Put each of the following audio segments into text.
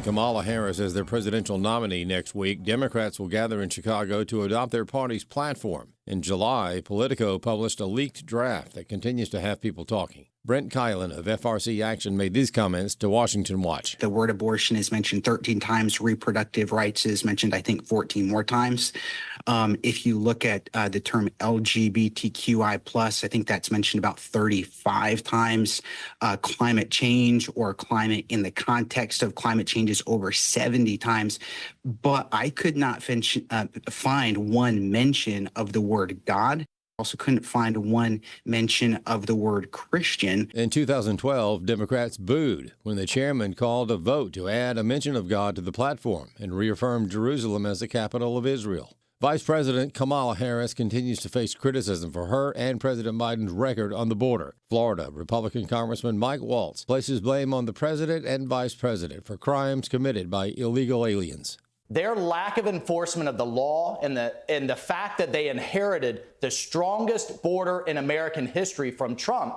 endorsing Kamala Harris as their presidential nominee next week, Democrats will gather in Chicago to adopt their party's platform. In July, Politico published a leaked draft that continues to have people talking. Brent Kylan of FRC Action made these comments to Washington Watch. The word abortion is mentioned 13 times. Reproductive rights is mentioned, I think, 14 more times. If you look at the term LGBTQI+, I think that's mentioned about 35 times. Climate change or climate in the context of climate change is over 70 times. But I could not find one mention of the word God. Also couldn't find one mention of the word Christian. In 2012, Democrats booed when the chairman called a vote to add a mention of God to the platform and reaffirmed Jerusalem as the capital of Israel. Vice President Kamala Harris continues to face criticism for her and President Biden's record on the border. Florida Republican Congressman Mike Walz places blame on the president and vice president for crimes committed by illegal aliens. Their lack of enforcement of the law and the fact that they inherited the strongest border in American history from Trump,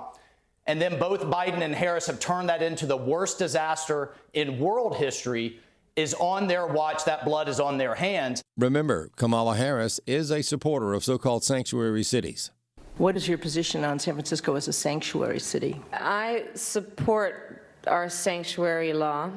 and then both Biden and Harris have turned that into the worst disaster in world history, is on their watch. That blood is on their hands. Remember, Kamala Harris is a supporter of so-called sanctuary cities. What is your position on San Francisco as a sanctuary city? I support our sanctuary law.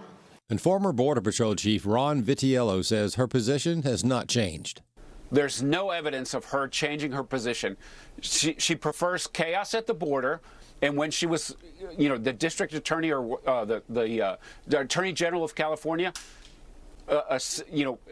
And former Border Patrol Chief Ron Vitiello says her position has not changed. There's no evidence of her changing her position. She prefers chaos at the border. And when she was, the district attorney or the attorney general of California,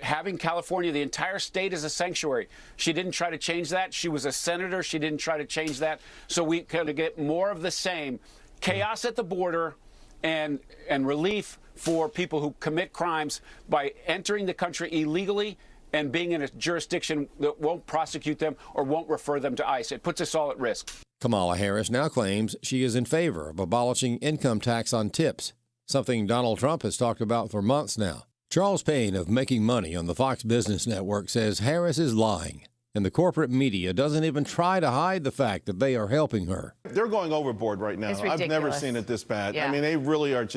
having California, the entire state as a sanctuary, she didn't try to change that. She was a senator. She didn't try to change that. So we kind of get more of the same chaos at the border and relief for people who commit crimes by entering the country illegally and being in a jurisdiction that won't prosecute them or won't refer them to ICE. It puts us all at risk. Kamala Harris now claims she is in favor of abolishing income tax on tips, something Donald Trump has talked about for months now. Charles Payne of Making Money on the Fox Business Network says Harris is lying, and the corporate media doesn't even try to hide the fact that they are helping her. They're going overboard right now. It's ridiculous. I've never seen it this bad. Yeah. I mean, they really are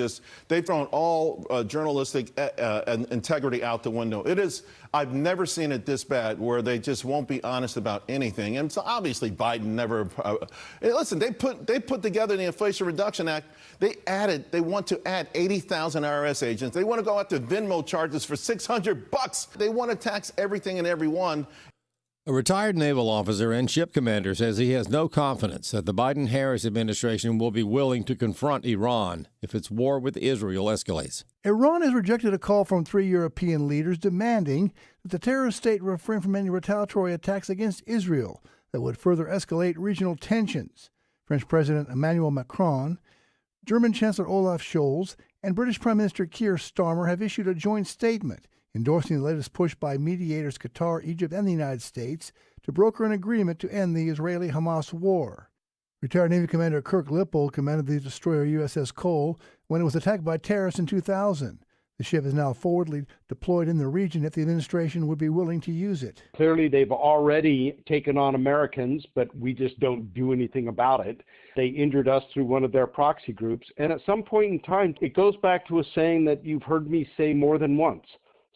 they've thrown all journalistic integrity out the window. I've never seen it this bad where they just won't be honest about anything. And so obviously Biden never, listen, they put together the Inflation Reduction Act. They want to add 80,000 IRS agents. They want to go after Venmo charges for $600. They want to tax everything and everyone. A retired naval officer and ship commander says he has no confidence that the Biden-Harris administration will be willing to confront Iran if its war with Israel escalates. Iran has rejected a call from 3 European leaders demanding that the terrorist state refrain from any retaliatory attacks against Israel that would further escalate regional tensions. French President Emmanuel Macron, German Chancellor Olaf Scholz, and British Prime Minister Keir Starmer have issued a joint statement endorsing the latest push by mediators Qatar, Egypt, and the United States to broker an agreement to end the Israeli-Hamas war. Retired Navy Commander Kirk Lippold commanded the destroyer USS Cole when it was attacked by terrorists in 2000. The ship is now forwardly deployed in the region if the administration would be willing to use it. Clearly, they've already taken on Americans, but we just don't do anything about it. They injured us through one of their proxy groups. And at some point in time, it goes back to a saying that you've heard me say more than once.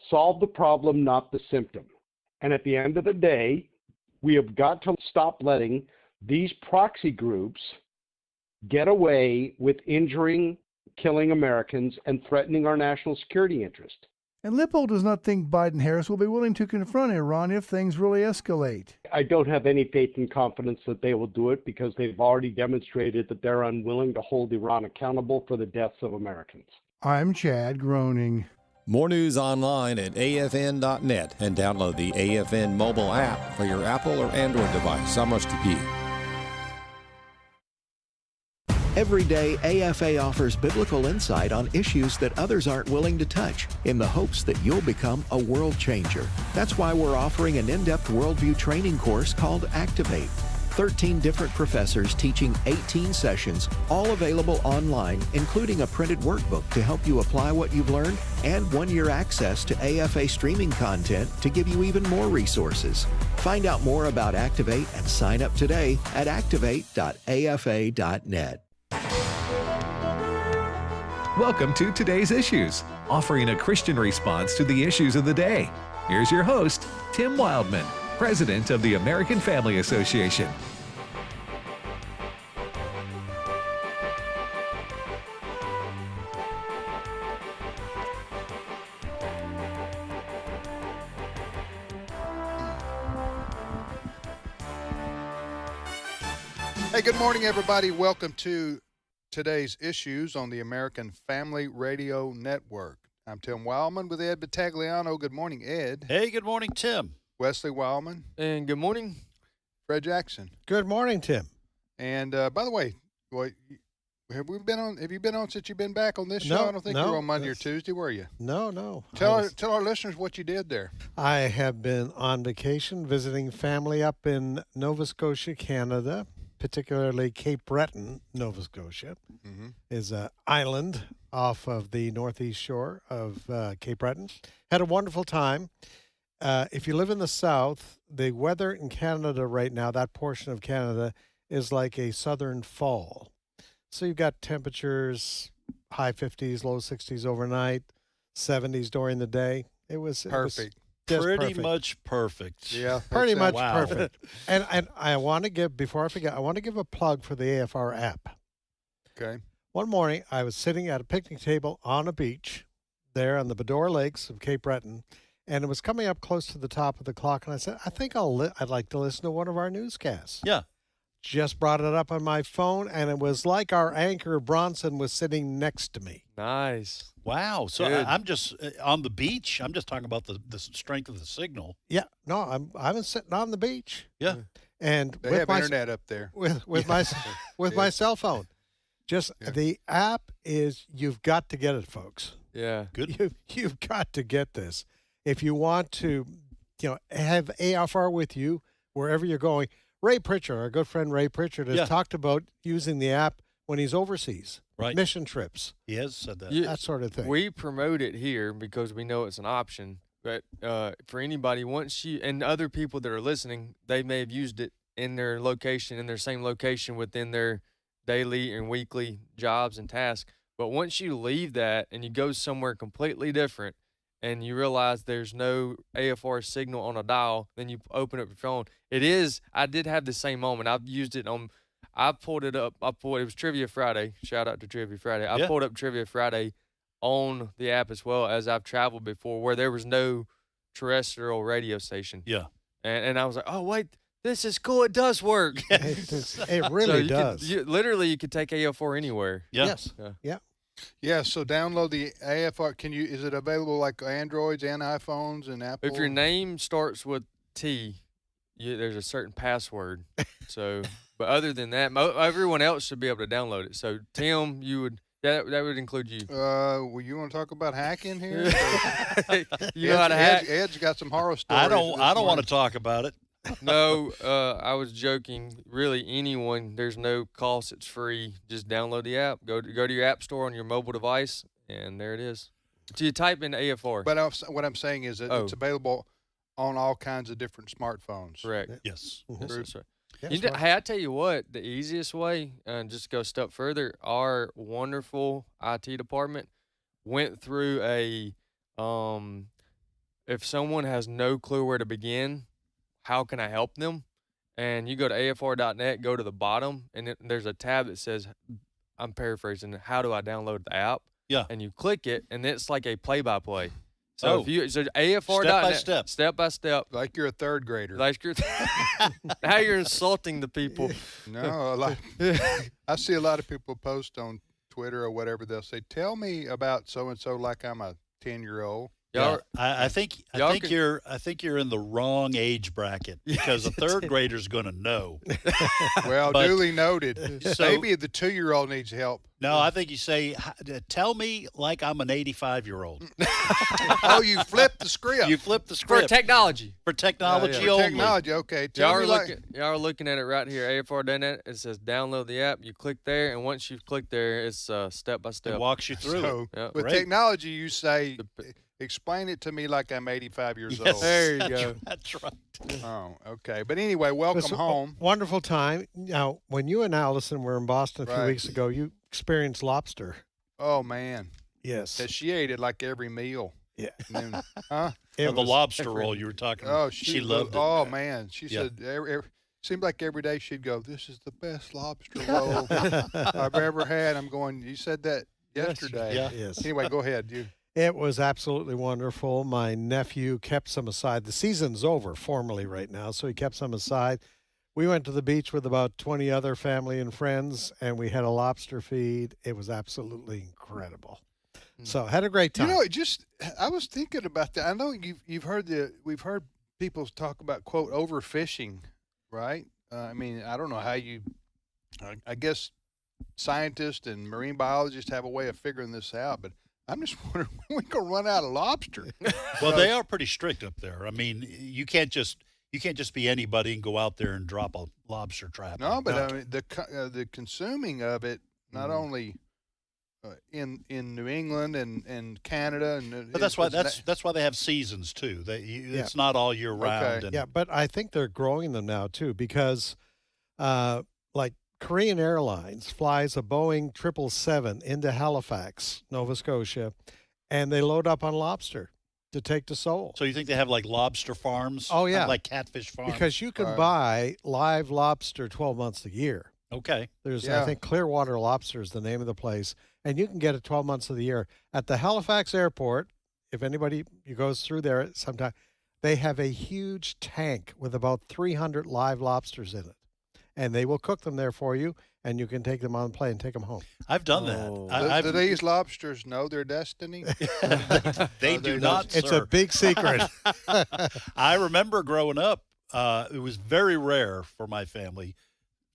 Solve the problem, not the symptom. And at the end of the day, we have got to stop letting these proxy groups get away with injuring, killing Americans, and threatening our national security interest. And Lippold does not think Biden-Harris will be willing to confront Iran if things really escalate. I don't have any faith and confidence that they will do it because they've already demonstrated that they're unwilling to hold Iran accountable for the deaths of Americans. I'm Chad Groening. More news online at afn.net and download the AFN mobile app for your Apple or Android device. I'm Rusty P. Every day, AFA offers biblical insight on issues that others aren't willing to touch in the hopes that you'll become a world changer. That's why we're offering an in-depth worldview training course called Activate. 13 different professors teaching 18 sessions, all available online, including a printed workbook to help you apply what you've learned and 1-year access to AFA streaming content to give you even more resources. Find out more about Activate and sign up today at activate.afa.net. Welcome to Today's Issues, offering a Christian response to the issues of the day. Here's your host, Tim Wildman, President of the American Family Association. Hey, good morning, everybody. Welcome to Today's Issues on the American Family Radio Network. I'm Tim Wildman with Ed Battagliano. Good morning, Ed. Hey, good morning, Tim. Wesley Wildman. And good morning, Fred Jackson. Good morning, Tim. And by the way, have you been on since you've been back on this show? No, I don't think you were on Monday or Tuesday, were you? No. Tell our listeners what you did there. I have been on vacation visiting family up in Nova Scotia, Canada, particularly Cape Breton, Nova Scotia, is an island off of the northeast shore of Cape Breton. Had a wonderful time. If you live in the south, the weather in Canada right now, that portion of Canada, is like a southern fall. So you've got temperatures, high 50s, low 60s overnight, 70s during the day. It was perfect. Pretty much perfect. Yeah. Pretty much Wow. perfect. And I want to give, before I forget, I want to give a plug for the AFR app. Okay. One morning, I was sitting at a picnic table on a beach there on the Bedore Lakes of Cape Breton, and it was coming up close to the top of the clock, and I said, I think I'd like to listen to one of our newscasts. Yeah. Just brought it up on my phone, and it was like our anchor Bronson was sitting next to me. Nice. Wow. So Good. I'm just on the beach. I'm just talking about the strength of the signal. Yeah, no, I was sitting on the beach. Yeah. And They with have my internet up there. with my cell phone. The app is, you've got to get it, folks. Yeah. Good. You've got to get this. If you want to, have AFR with you wherever you're going. Ray Pritchard, our good friend Ray Pritchard, has talked about using the app when he's overseas. Right. Mission trips. He has said that. That sort of thing. We promote it here because we know it's an option. But for anybody, once you, and other people that are listening, they may have used it in their location, in their same location within their daily and weekly jobs and tasks. But once you leave that and you go somewhere completely different, and you realize there's no AFR signal on a dial, then you open up your phone. I did have the same moment. I've used it I pulled it up. It was Trivia Friday. Shout out to Trivia Friday. I pulled up Trivia Friday on the app as well, as I've traveled before where there was no terrestrial radio station. Yeah. And I was like, oh, wait, this is cool. It does work. It really does. Literally, you could take AFR anywhere. Yeah. Yes. Yeah. Yeah, so download the AFR. Is it available like Androids and iPhones and Apple? If your name starts with T, there's a certain password. But other than that, everyone else should be able to download it. So, Tim, that would include you. Well, you want to talk about hacking here? You know how to hack? Ed's got some horror stories. I don't want to talk about it. No, I was joking. Really, anyone, there's no cost. It's free. Just download the app. Go to your app store on your mobile device, and there it is. So you type in AFR. But what I'm saying is that it's available on all kinds of different smartphones. Correct. Yes. That's right. Hey, I tell you what, the easiest way, just to go a step further, our wonderful IT department went through if someone has no clue where to begin, how can I help them? And you go to afr.net, go to the bottom, and there's a tab that says, I'm paraphrasing, how do I download the app? Yeah. And you click it, and it's like a play-by-play. So AFR.net, step by step, like you're a third grader. Now you're insulting the people. No, I see a lot of people post on Twitter or whatever. They'll say, "Tell me about so and so," like I'm a 10-year-old. Yeah, I think you're in the wrong age bracket because a third grader's going to know. Well, duly noted. So, maybe the 2-year-old needs help. No, I think you say, "Tell me like I'm an 85-year-old." Oh, you flipped the script. You flipped the script for technology. For technology only. Technology, okay. Y'all are looking at it right here. AFR.net. It says download the app. You click there, and once you've clicked there, it's step by step. It walks you through it. Yep. With technology, you say, explain it to me like I'm 85 years old. There you go. That's right. Oh, okay. But anyway, welcome home. Wonderful time. Now, when you and Allison were in Boston a few weeks ago, you experienced lobster. Oh, man. Yes. She ate it like every meal. Yeah. And then, The lobster roll you were talking about. Oh, she loved it. Oh, man. She said seemed like every day she'd go, "This is the best lobster roll I've ever had." I'm going, you said that yesterday. Yeah. Yes. Anyway, go ahead. It was absolutely wonderful. My nephew kept some aside. The season's over formally right now, so he kept some aside. We went to the beach with about 20 other family and friends, and we had a lobster feed. It was absolutely incredible. So had a great time. I was thinking about that. I know we've heard people talk about, quote, overfishing, right? I mean, I don't know how I guess scientists and marine biologists have a way of figuring this out, but I'm just wondering when we're going to run out of lobster. Well, they are pretty strict up there. I mean, you can't just be anybody and go out there and drop a lobster trap. No, but I mean, the consuming of it, not only in New England and Canada, but that's why they have seasons too. It's not all year round. Okay. But I think they're growing them now too, because like Korean Airlines flies a Boeing 777 into Halifax, Nova Scotia, and they load up on lobster to take to Seoul. So you think they have like lobster farms? Oh yeah, like catfish farms. Because you can buy live lobster 12 months a year. Okay. There's I think Clearwater Lobster is the name of the place, and you can get it 12 months of the year at the Halifax airport. If anybody goes through there sometime, they have a huge tank with about 300 live lobsters in it, and they will cook them there for you, and you can take them on the plane and take them home. I've done that. Do these lobsters know their destiny? They do not, sir. It's a big secret. I remember growing up, it was very rare for my family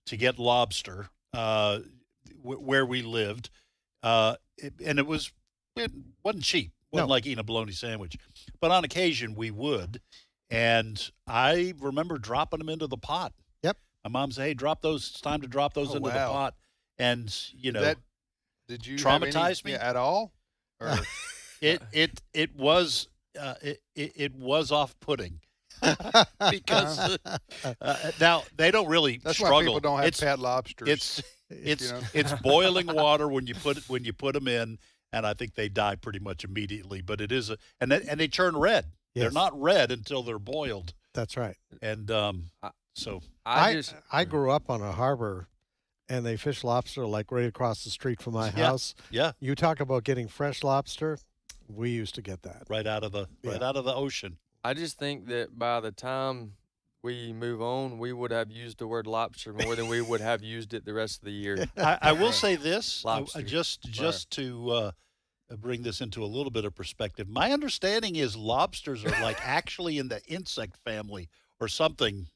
to get lobster where we lived, and it wasn't cheap. It wasn't like eating a bologna sandwich. But on occasion, we would, and I remember dropping them into the pot. Yep. My mom said, "Hey, drop those. It's time to drop those into the pot." And did you traumatize me at all? Or? It was off-putting. Because now they don't really That's struggle. Why people don't have pet lobsters. It's boiling water when you put them in, and I think they die pretty much immediately. But it is and they turn red. Yes. They're not red until they're boiled. That's right. And so I grew up on a harbor, and they fish lobster like right across the street from my house. Yeah. You talk about getting fresh lobster. We used to get that right out of the ocean. I just think that by the time we move on, we would have used the word lobster more than we would have used it the rest of the year. I will say this, Lobster. just to bring this into a little bit of perspective. My understanding is lobsters are like actually in the insect family or something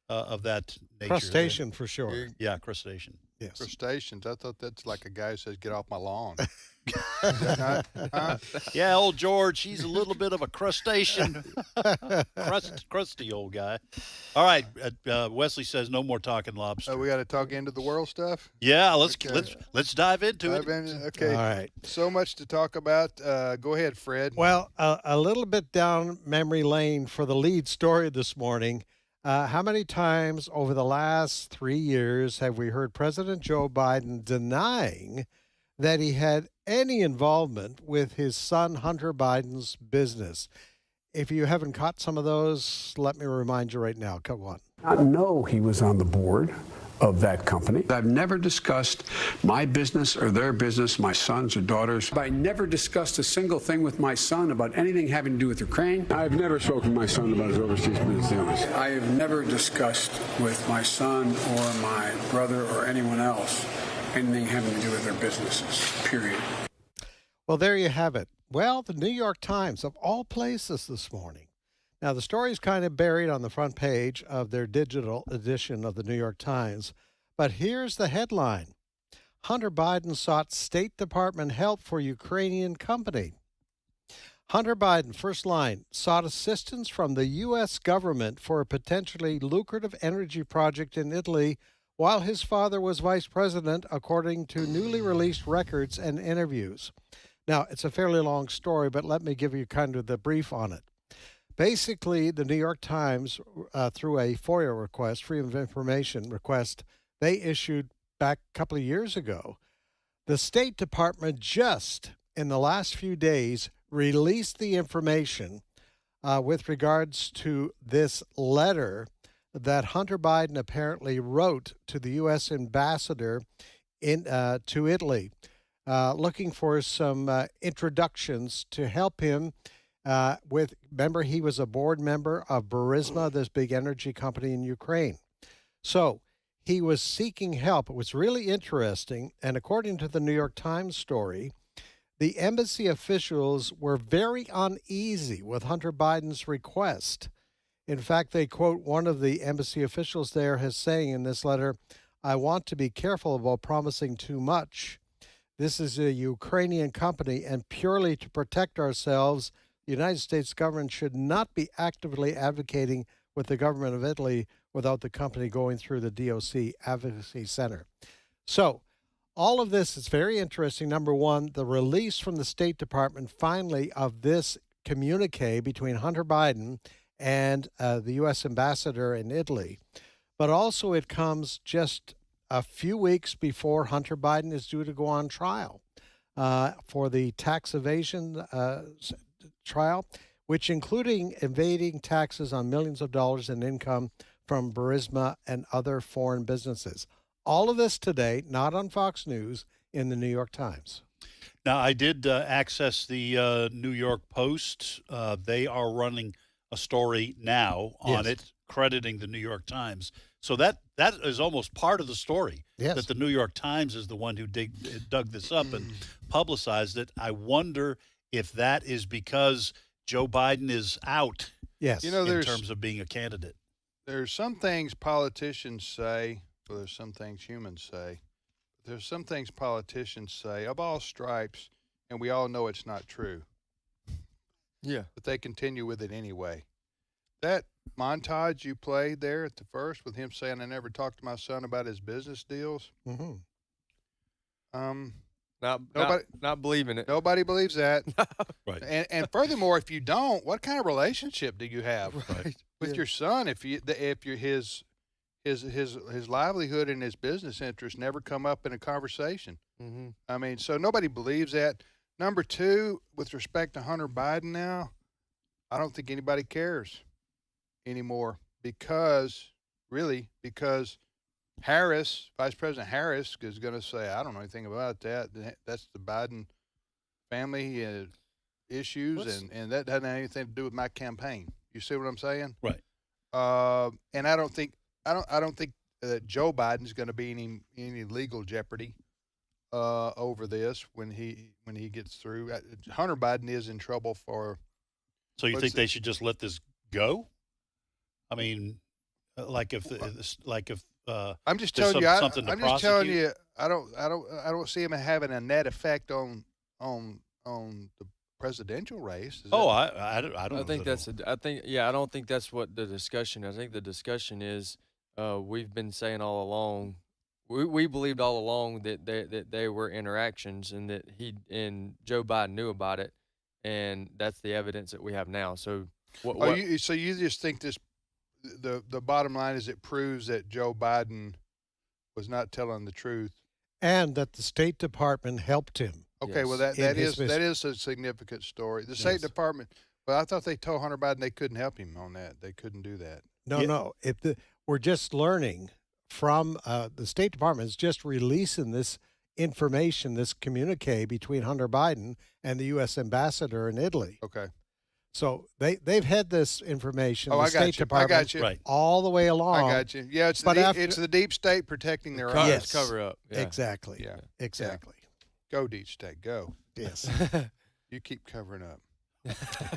of that nature. Crustacean for sure. Yeah, crustacean. Yes. Crustaceans. I thought that's like a guy who says, "Get off my lawn." Yeah, old George, he's a little bit of a crustacean, crusty old guy. All right, Wesley says no more talking lobster. We got to talk into the world stuff. Yeah, let's dive into it. Okay. All right. So much to talk about. Go ahead, Fred. Well, a little bit down memory lane for the lead story this morning. How many times over the last 3 years have we heard President Joe Biden denying that he had any involvement with his son Hunter Biden's business? If you haven't caught some of those, let me remind you right now. Come on. I know he was on the board of that company. I've never discussed my business or their business, my sons or daughters. I never discussed a single thing with my son about anything having to do with Ukraine. I've never spoken to my son about his overseas business dealings. I have never discussed with my son or my brother or anyone else anything having to do with their businesses, period. Well, there you have it. Well, the New York Times, of all places this morning. Now, the story is kind of buried on the front page of their digital edition of the New York Times, but here's the headline. Hunter Biden sought State Department help for Ukrainian company. Hunter Biden, first line, sought assistance from the U.S. government for a potentially lucrative energy project in Italy while his father was vice president, according to newly released records and interviews. Now, it's a fairly long story, but let me give you kind of the brief on it. Basically, the New York Times, through a FOIA request, Freedom of Information request, they issued back a couple of years ago, The State Department just in the last few days released the information with regards to this letter that Hunter Biden apparently wrote to the U.S. ambassador to Italy, looking for some introductions to help him remember, he was a board member of Burisma, this big energy company in Ukraine. So he was seeking help. It was really interesting. And according to the New York Times story, the embassy officials were very uneasy with Hunter Biden's request. In fact, they quote one of the embassy officials there as saying in this letter, "I want to be careful about promising too much. This is a Ukrainian company, and purely to protect ourselves, the United States government should not be actively advocating with the government of Italy without the company going through the DOC Advocacy Center." So all of this is very interesting. Number one, the release from the State Department finally of this communique between Hunter Biden and the U.S. ambassador in Italy. But also it comes just a few weeks before Hunter Biden is due to go on trial for the tax evasion trial, which including evading taxes on millions of dollars in income from Burisma and other foreign businesses. All of this today, not on Fox News, in the New York Times. Now, I did access the New York Post. They are running a story now on it, crediting the New York Times. So that is almost part of the story, that the New York Times is the one who dug this up and publicized it. I wonder if that is because Joe Biden is out in terms of being a candidate. There's some things politicians say, well, there's some things humans say. There's some things politicians say of all stripes, and we all know it's not true. Yeah. But they continue with it anyway. That montage you played there at the first with him saying, "I never talked to my son about his business deals." Mm-hmm. Not believing it. Nobody believes that. Right. And furthermore, if you don't, what kind of relationship do you have with your son if you're his livelihood and his business interests never come up in a conversation? Mm-hmm. I mean, so nobody believes that. Number two, with respect to Hunter Biden now, I don't think anybody cares anymore because Harris, Vice President Harris, is going to say, "I don't know anything about that. That's the Biden family issues, and that doesn't have anything to do with my campaign." You see what I'm saying? Right. And I don't think that Joe Biden's going to be any legal jeopardy over this when he gets through. Hunter Biden is in trouble for. So you think they should just let this go? I mean, I'm just telling you. I'm just telling you. I don't see him having a net effect on the presidential race. I don't. I think that's. I don't think that's what the discussion is. I think the discussion is we've been saying all along. We believed all along that they were interactions and that he and Joe Biden knew about it, and that's the evidence that we have now. So so you just think this? The bottom line is it proves that Joe Biden was not telling the truth, and that the State Department helped him. Okay, well that is a significant story. The State Department. Well, I thought they told Hunter Biden they couldn't help him on that. They couldn't do that. No. We're just learning from the State Department is just releasing this information, this communique between Hunter Biden and the U.S. ambassador in Italy. Okay. So they've had this information. Oh, the State Department, I got you. Right. all the way along. I got you. Yeah, it's the deep state protecting their Yes. cover up. Yeah. Exactly. Yeah. Exactly. Yeah. Go deep state. Go. Yes. You keep covering up.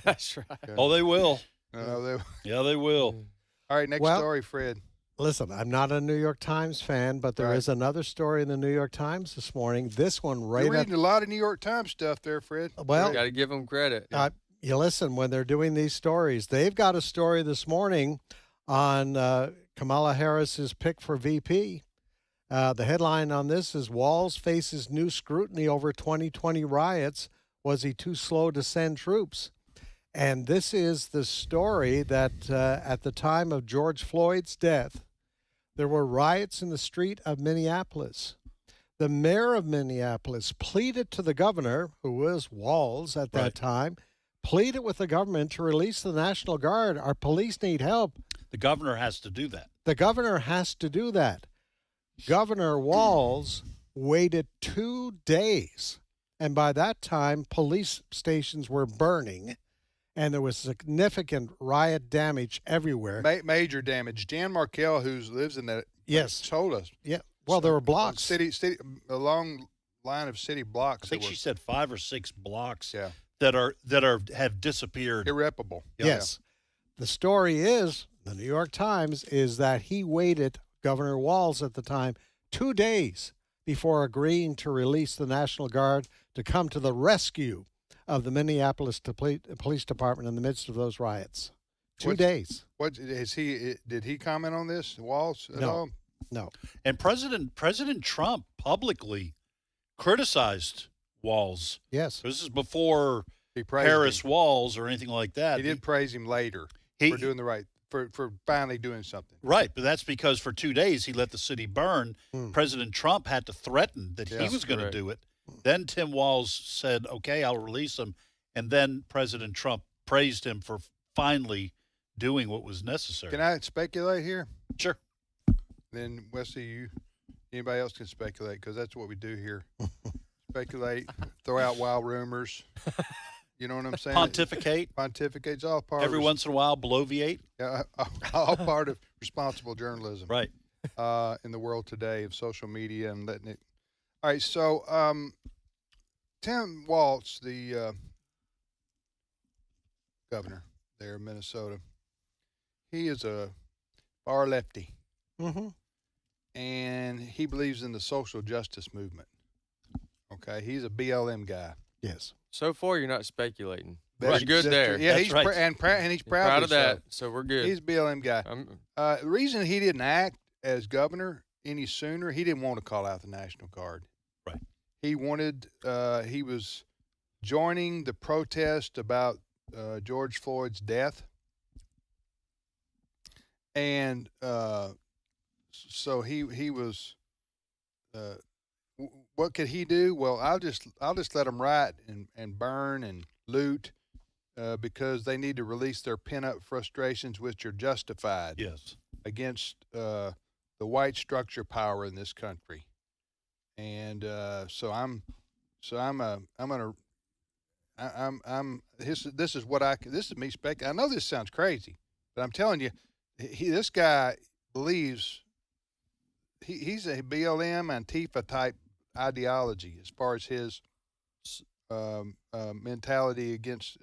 That's right. Go. Oh, they will. Yeah, they will. All right, next story, Fred. Listen, I'm not a New York Times fan, but there is another story in the New York Times this morning. This one You're reading a lot of New York Times stuff there, Fred. Well, got to give them credit. You listen, when they're doing these stories, they've got a story this morning on Kamala Harris's pick for VP. The headline on this is Walz faces new scrutiny over 2020 riots. Was he too slow to send troops? And this is the story that at the time of George Floyd's death, there were riots in the street of Minneapolis. The mayor of Minneapolis pleaded to the governor, who was Walz at that time, pleaded with the government to release the National Guard. Our police need help. The governor has to do that. The governor has to do that. Governor Walz waited 2 days, and by that time, police stations were burning, and there was significant riot damage everywhere. Major damage. Jan Markell, who lives in that, told us. Yeah. Well, there were blocks. A long line of city blocks. I think she said 5 or 6 blocks Yeah. that have disappeared. Irreparable. Yes. The story is, the New York Times, is that he waited, Governor Walz at the time, 2 days before agreeing to release the National Guard to come to the rescue of the Minneapolis Police Department in the midst of those riots. 2 days. What is he? Did he comment on this, Walz, at No. all? No. And President Trump publicly criticized Walz. Yes. This is before He praised Harris him. Walz or anything like that. He did praise him later for doing the right, for finally doing something. Right, but that's because for 2 days he let the city burn. President Trump had to threaten that he was going to do it. Then Tim Walz said, okay, I'll release him. And then President Trump praised him for finally doing what was necessary. Can I speculate here? Sure. Then Wesley, anybody else can speculate, because that's what we do here. Speculate, throw out wild rumors. You know what I'm saying? Pontificate. Pontificate's all part Every of once in a while, bloviate. Yeah, all part of responsible journalism. Right. In the world today of social media and letting it. All right, so Tim Walz, the governor there in Minnesota, he is a far lefty. Mm-hmm. And he believes in the social justice movement. Okay, he's a BLM guy. Yes. So far, you're not speculating. That's We're good true. there. Yeah, That's he's right. and he's proud of that. So we're good. He's a BLM guy. The reason he didn't act as governor any sooner, he didn't want to call out the National Guard. Right. He wanted. He was joining the protest about George Floyd's death, and so he was. What could he do? Well, I'll just let them riot and burn and loot because they need to release their pent-up frustrations, which are justified. Yes. Against the white structure power in this country, and so I'm this is me speculating. I know this sounds crazy, but I'm telling you, this guy believes he's a BLM Antifa type ideology as far as his mentality against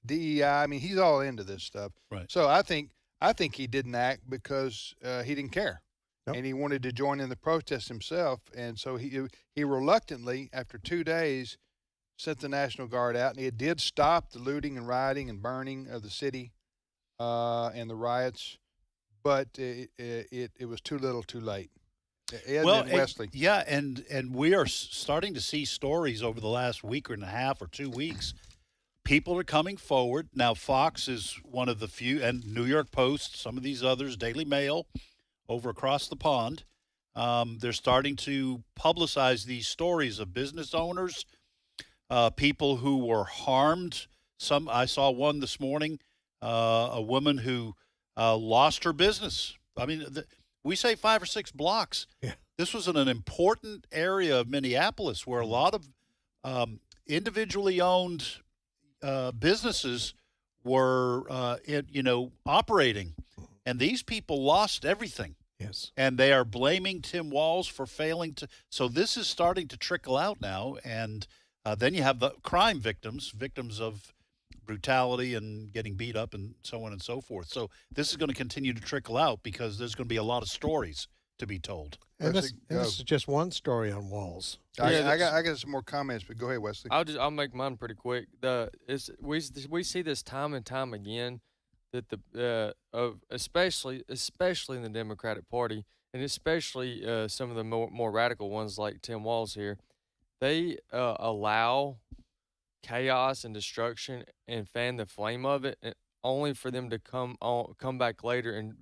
DEI. I mean, he's all into this stuff. Right. So I think he didn't act because he didn't care, and he wanted to join in the protest himself. And so he reluctantly, after 2 days, sent the National Guard out, and it did stop the looting and rioting and burning of the city and the riots, but it was too little, too late. Ed and Wesley. And we are starting to see stories over the last week and a half or 2 weeks. People are coming forward. Now, Fox is one of the few, and New York Post, some of these others, Daily Mail, over across the pond. They're starting to publicize these stories of business owners, people who were harmed. I saw one this morning, a woman who lost her business. I mean, we say 5 or 6 blocks. Yeah. This was in an important area of Minneapolis where a lot of individually owned businesses were, operating, and these people lost everything. Yes. And they are blaming Tim Walz for failing to. So this is starting to trickle out now, and then you have the crime victims of brutality and getting beat up and so on and so forth. So this is going to continue to trickle out because there's going to be a lot of stories to be told. And this is just one story on Walz. I got some more comments, but go ahead, Wesley. I'll make mine pretty quick. We see this time and time again that especially in the Democratic Party, and especially some of the more radical ones like Tim Walz here, they allow chaos and destruction and fan the flame of it, only for them to come back later and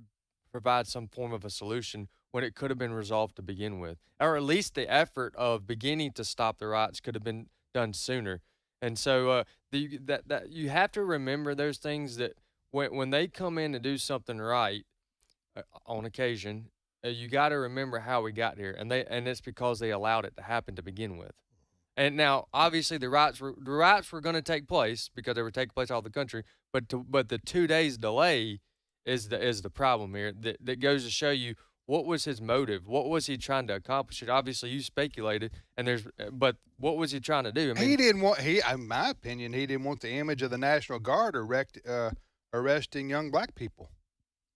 provide some form of a solution when it could have been resolved to begin with, or at least the effort of beginning to stop the riots could have been done sooner. And so that you have to remember those things, that when they come in to do something right on occasion, you got to remember how we got here, and it's because they allowed it to happen to begin with. And now, obviously, the riots were going to take place because they were taking place all over the country, but the 2 days delay is the problem here. That goes to show you, what was his motive? What was he trying to accomplish? Obviously, you speculated, but what was he trying to do? I mean, in my opinion, he didn't want the image of the National Guard arresting young black people.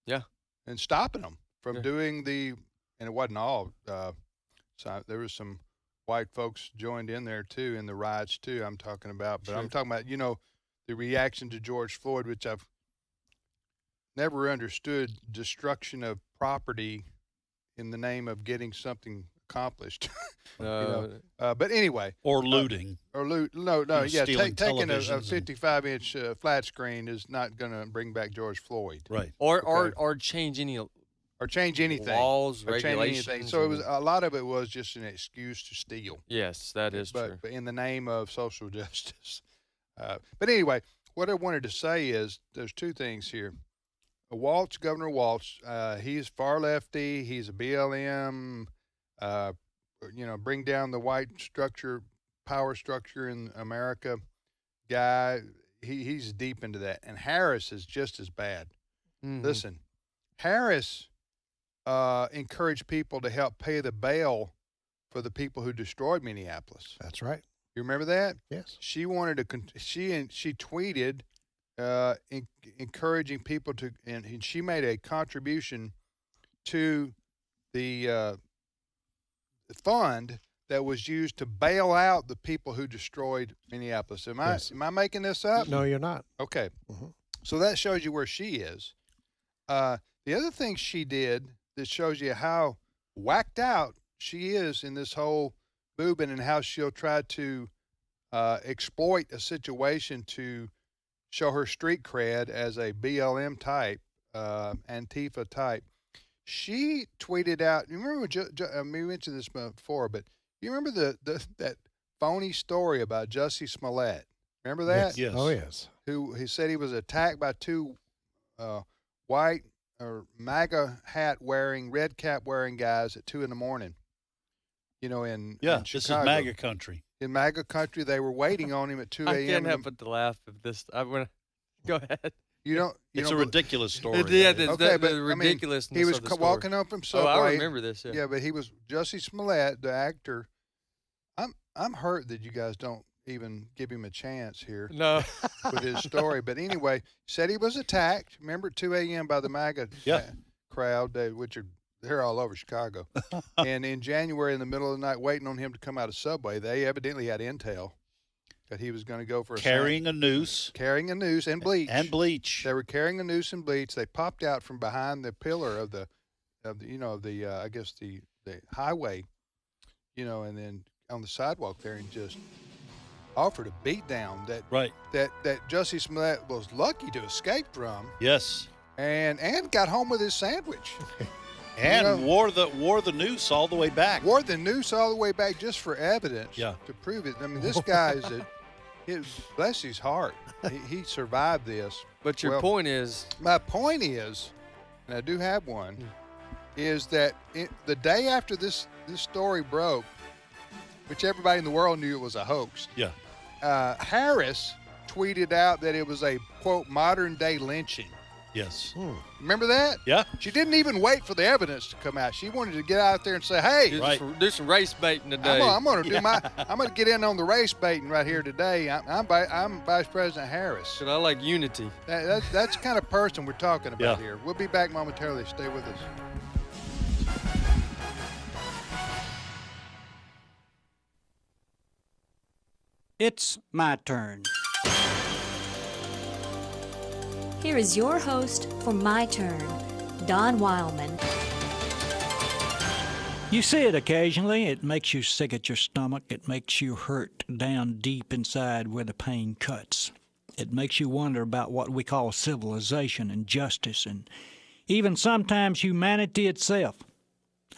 Yeah, and stopping them from doing and it wasn't all. So there was some white folks joined in there too, in the riots too. I'm talking about, but I'm talking about the reaction to George Floyd, which I've never understood, destruction of property in the name of getting something accomplished. But anyway, or looting, taking a 55-inch flat screen is not going to bring back George Floyd, right? Or change any. Or change anything. Laws, regulations. So it was a lot of it was just an excuse to steal. Yes, that is true. But in the name of social justice. But anyway, what I wanted to say is there's two things here. Walz, Governor Walz, he's far lefty. He's a BLM. Bring down the white power structure in America guy. He's deep into that. And Harris is just as bad. Mm-hmm. Listen, Harris encouraged people to help pay the bail for the people who destroyed Minneapolis. That's right. You remember that? Yes. She wanted to. She tweeted, encouraging people to, and she made a contribution to the fund that was used to bail out the people who destroyed Minneapolis. Am I making this up? No, you're not. Okay. Mm-hmm. So that shows you where she is. The other thing she did that shows you how whacked out she is in this whole movement, and how she'll try to exploit a situation to show her street cred as a BLM type, Antifa type. She tweeted out, you remember, we mentioned this before, but you remember that phony story about Jussie Smollett? Remember that? Yes. Oh, yes. Who he said he was attacked by two white or MAGA hat wearing, red cap wearing guys at 2 a.m. in Chicago. This is MAGA country. In MAGA country, they were waiting on him at 2 a.m. I can't help but to laugh at this. Go ahead. It's a ridiculous story. The ridiculousness. He was of the story. walking up from Subway. Oh, I remember this. Yeah, but he was Jussie Smollett, the actor. I'm hurt that you guys don't even give him a chance here. No. With his story. But anyway, said he was attacked. Remember, 2 a.m. by the MAGA crowd, they're all over Chicago. And in January, in the middle of the night, waiting on him to come out of Subway, they evidently had intel that he was going to go for carrying a noose and bleach. And bleach. They were carrying a noose and bleach. They popped out from behind the pillar of the highway, and then on the sidewalk there, and just offered a beat down that Jussie Smollett was lucky to escape from. Yes. And got home with his sandwich. And wore the noose all the way back. Wore the noose all the way back just for evidence. Yeah. To prove it. I mean, this guy bless his heart. He survived this. But your point is? My point is, and I do have one, is that the day after this story broke, which everybody in the world knew it was a hoax. Yeah. Harris tweeted out that it was a, quote, modern-day lynching. Yes. Remember that? Yeah. She didn't even wait for the evidence to come out. She wanted to get out there and say, "Hey, do some race baiting today." I'm going to I'm going to get in on the race baiting right here today. I'm Vice President Harris. And I like unity. That's the kind of person we're talking about here. We'll be back momentarily. Stay with us. It's my turn. Here is your host for My Turn, Don Wildman. You see it occasionally. It makes you sick at your stomach. It makes you hurt down deep inside where the pain cuts. It makes you wonder about what we call civilization and justice and even sometimes humanity itself.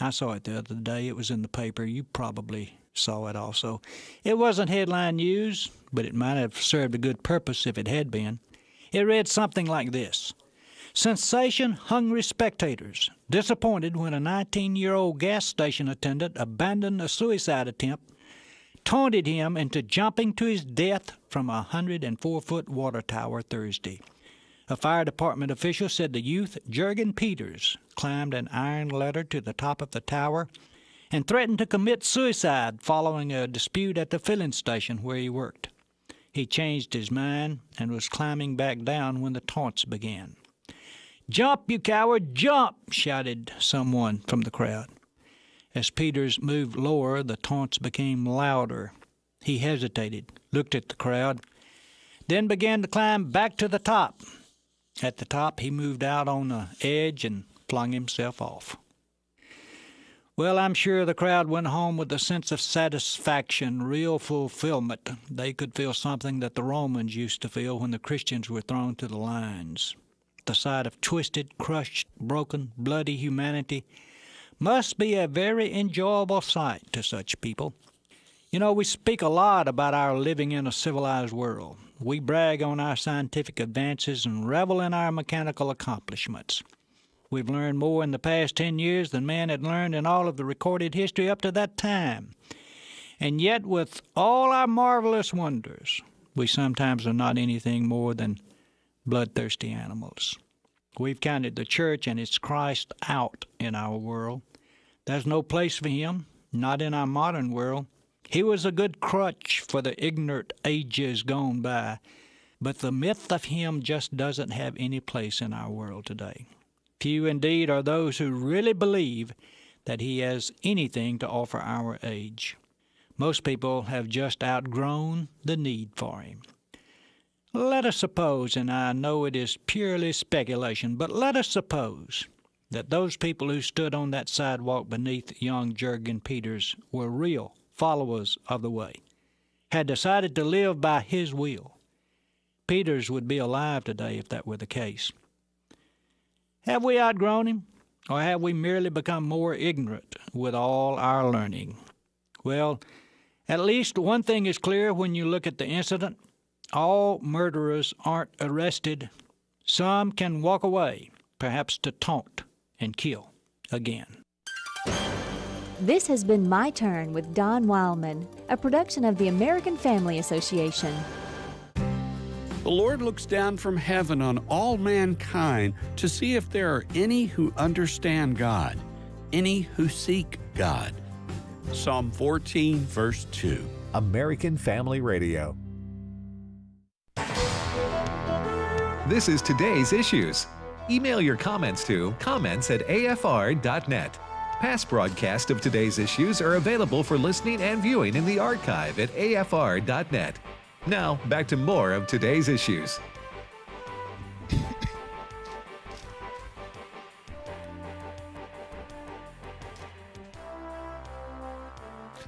I saw it the other day. It was in the paper. You probably saw it also. It wasn't headline news, but it might have served a good purpose if it had been. It read something like this. Sensation-hungry spectators disappointed when a 19-year-old gas station attendant abandoned a suicide attempt, taunted him into jumping to his death from a 104-foot water tower Thursday. A fire department official said the youth, Jurgen Peters, climbed an iron ladder to the top of the tower and threatened to commit suicide following a dispute at the filling station where he worked. He changed his mind and was climbing back down when the taunts began. "Jump, you coward, jump!" shouted someone from the crowd. As Peters moved lower, the taunts became louder. He hesitated, looked at the crowd, then began to climb back to the top. At the top, he moved out on the edge and flung himself off. Well, I'm sure the crowd went home with a sense of satisfaction, real fulfillment. They could feel something that the Romans used to feel when the Christians were thrown to the lions. The sight of twisted, crushed, broken, bloody humanity must be a very enjoyable sight to such people. You know, we speak a lot about our living in a civilized world. We brag on our scientific advances and revel in our mechanical accomplishments. We've learned more in the past 10 years than man had learned in all of the recorded history up to that time. And yet, with all our marvelous wonders, we sometimes are not anything more than bloodthirsty animals. We've counted the church and its Christ out in our world. There's no place for him, not in our modern world. He was a good crutch for the ignorant ages gone by, but the myth of him just doesn't have any place in our world today. Few indeed are those who really believe that he has anything to offer our age. Most people have just outgrown the need for him. Let us suppose, and I know it is purely speculation, but let us suppose that those people who stood on that sidewalk beneath young Jurgen Peters were real followers of the way, had decided to live by his will. Peters would be alive today if that were the case. Have we outgrown him, or have we merely become more ignorant with all our learning? Well, at least one thing is clear when you look at the incident. All murderers aren't arrested. Some can walk away, perhaps to taunt and kill again. This has been My Turn with Don Wildman, a production of the American Family Association. The Lord looks down from heaven on all mankind to see if there are any who understand God, any who seek God. Psalm 14, verse 2. American Family Radio. This is Today's Issues. Email your comments to comments@afr.net. Past broadcasts of Today's Issues are available for listening and viewing in the archive at afr.net. Now, back to more of Today's Issues.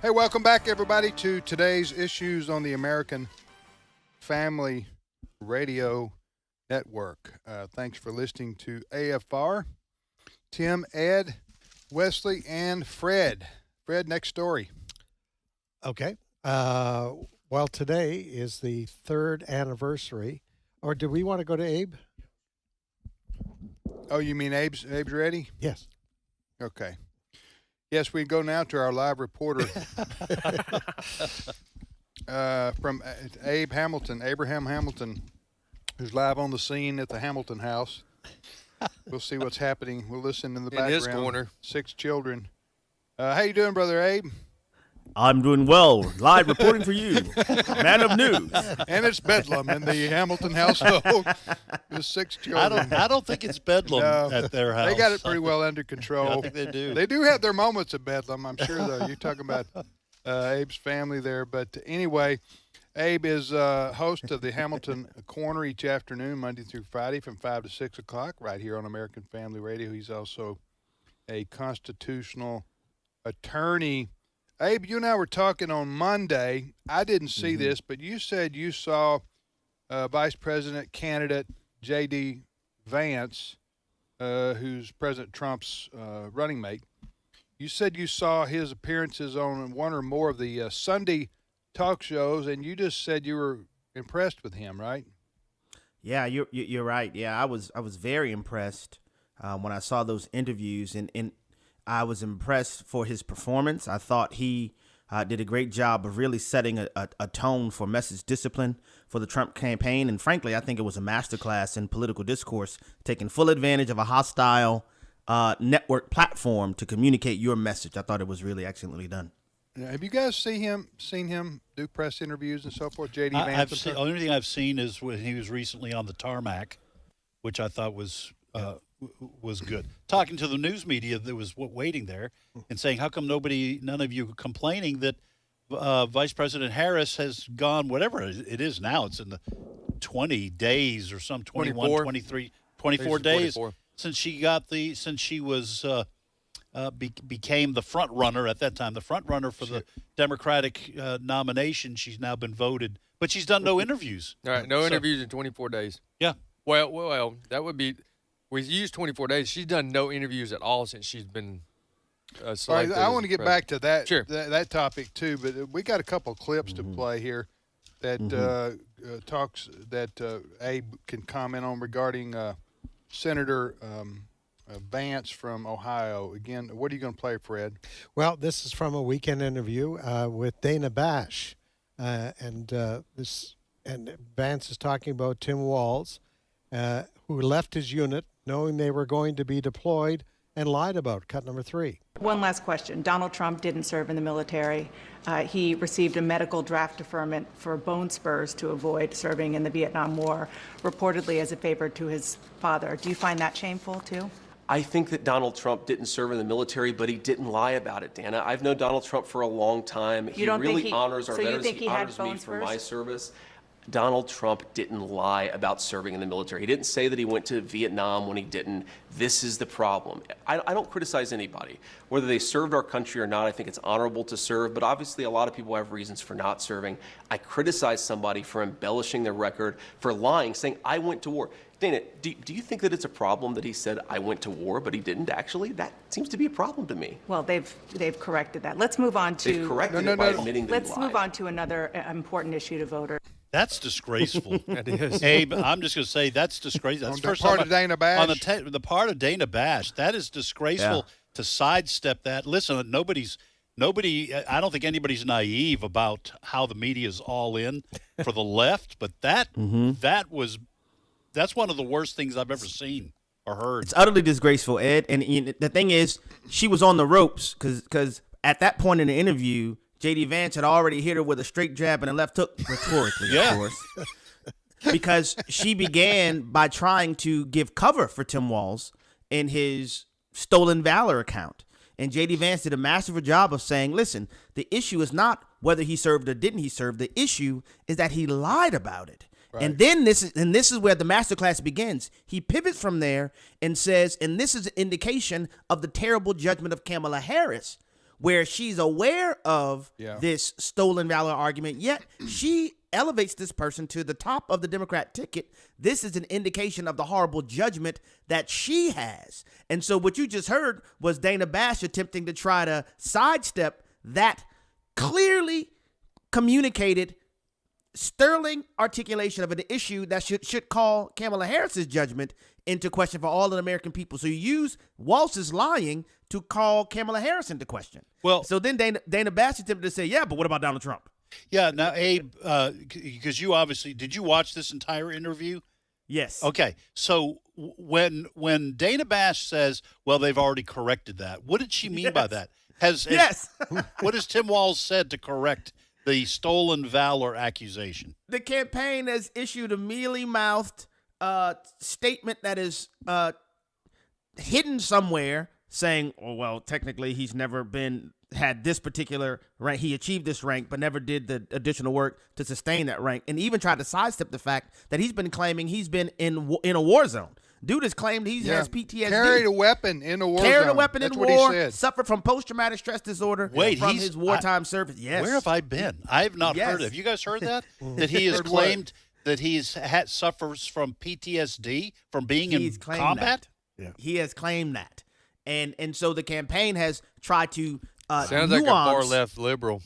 Hey, welcome back, everybody, to Today's Issues on the American Family Radio Network. Thanks for listening to AFR. Tim, Ed, Wesley, and Fred. Fred, next story. Okay. Well, today is the 3rd anniversary. Or do we want to go to Abe? Oh, you mean Abe's ready? Yes. Okay. Yes, we go now to our live reporter from Abe Hamilton, Abraham Hamilton, who's live on the scene at the Hamilton house. We'll see what's happening. We'll listen in the background. His corner. 6 children. How you doing, Brother Abe? I'm doing well. Live reporting for you, man of news. And it's bedlam in the Hamilton household with 6 children. I don't think it's bedlam at their house. They got it pretty well under control. Yeah, I think they do. They do have their moments of bedlam, I'm sure, though. You're talking about Abe's family there. But anyway, Abe is host of the Hamilton Corner each afternoon, Monday through Friday from 5 to 6 o'clock, right here on American Family Radio. He's also a constitutional attorney. Abe, you and I were talking on Monday. I didn't see this, but you said you saw Vice President candidate J.D. Vance, who's President Trump's running mate. You said you saw his appearances on one or more of the Sunday talk shows, and you just said you were impressed with him, right? Yeah, you're right. Yeah, I was very impressed when I saw those interviews, and I was impressed for his performance. I thought he did a great job of really setting a tone for message discipline for the Trump campaign, and frankly, I think it was a masterclass in political discourse, taking full advantage of a hostile network platform to communicate your message. I thought it was really excellently done. Have you guys seen him do press interviews and so forth, J.D. Vance? The only thing I've seen is when he was recently on the tarmac, which I thought was good. Talking to the news media that was waiting there and saying, how come none of you are complaining that Vice President Harris has gone, whatever it is now, it's in the 20 days or some 21, 24. 23, 24 days 24. since she was became the front runner at that time, the front runner for the Democratic nomination. She's now been voted, but she's done no interviews. All right, no interviews in 24 days. Yeah. Well, that would be. We used 24 days. She's done no interviews at all since she's been selected. All right, I want to get back to that Sure. that topic too, but we got a couple of clips to play here that talks that Abe can comment on regarding Senator Vance from Ohio. Again, what are you going to play, Fred? Well, this is from a weekend interview with Dana Bash, and Vance is talking about Tim Walz, who left his unit knowing they were going to be deployed and lied about. Cut number 3. One last question. Donald Trump didn't serve in the military. He received a medical draft deferment for bone spurs to avoid serving in the Vietnam War, reportedly as a favor to his father. Do you find that shameful, too? I think that Donald Trump didn't serve in the military, but he didn't lie about it, Dana. I've known Donald Trump for a long time. He really honors our veterans. He honors me for my service. Donald Trump didn't lie about serving in the military. He didn't say that he went to Vietnam when he didn't. This is the problem. I don't criticize anybody. Whether they served our country or not, I think it's honorable to serve, but obviously a lot of people have reasons for not serving. I criticize somebody for embellishing their record, for lying, saying, I went to war. Dana, do you think that it's a problem that he said, I went to war, but he didn't actually? That seems to be a problem to me. Well, they've corrected that. Let's move on to... They've corrected it by admitting that he lied. Let's move on to another important issue to voters. That's disgraceful. That is. Abe, I'm just going to say that's disgraceful. That's On the first part of Dana Bash? On the part of Dana Bash, that is disgraceful to sidestep that. Listen, I don't think anybody's naive about how the media is all in for the left, but that's one of the worst things I've ever seen or heard. It's utterly disgraceful, Ed. And the thing is, she was on the ropes because at that point in the interview, J.D. Vance had already hit her with a straight jab and a left hook, rhetorically, of course, because she began by trying to give cover for Tim Walz in his stolen valor account. And J.D. Vance did a masterful job of saying, listen, the issue is not whether he served or didn't he serve. The issue is that he lied about it. Right. And then this is where the masterclass begins. He pivots from there and says, and this is an indication of the terrible judgment of Kamala Harris, where she's aware of this stolen valor argument, yet she elevates this person to the top of the Democrat ticket. This is an indication of the horrible judgment that she has. And so what you just heard was Dana Bash attempting to try to sidestep that clearly communicated sterling articulation of an issue that should call Kamala Harris's judgment into question for all of the American people. So you use Walz's lying to call Kamala Harris into question. Well, so then Dana Bash attempted to say, yeah, but what about Donald Trump? Yeah, now, Abe, because you obviously, did you watch this entire interview? Yes. Okay, so when Dana Bash says, well, they've already corrected that, what did she mean by that? What has Tim Walz said to correct the stolen valor accusation? The campaign has issued a mealy-mouthed statement that is hidden somewhere, saying, oh, well, technically he's never had this particular rank. He achieved this rank, but never did the additional work to sustain that rank, and even tried to sidestep the fact that he's been claiming he's been in a war zone. Dude has claimed he has PTSD. Carried a weapon in a war zone. Carried a weapon That's in what war. He said. Suffered from post-traumatic stress disorder from his wartime service. Yes. Where have I been? I have not heard. Have you guys heard that? That he has claimed that he's suffers from PTSD from being in combat? Yeah. He has claimed that. And so the campaign has tried to sounds nuance, like a far left liberal.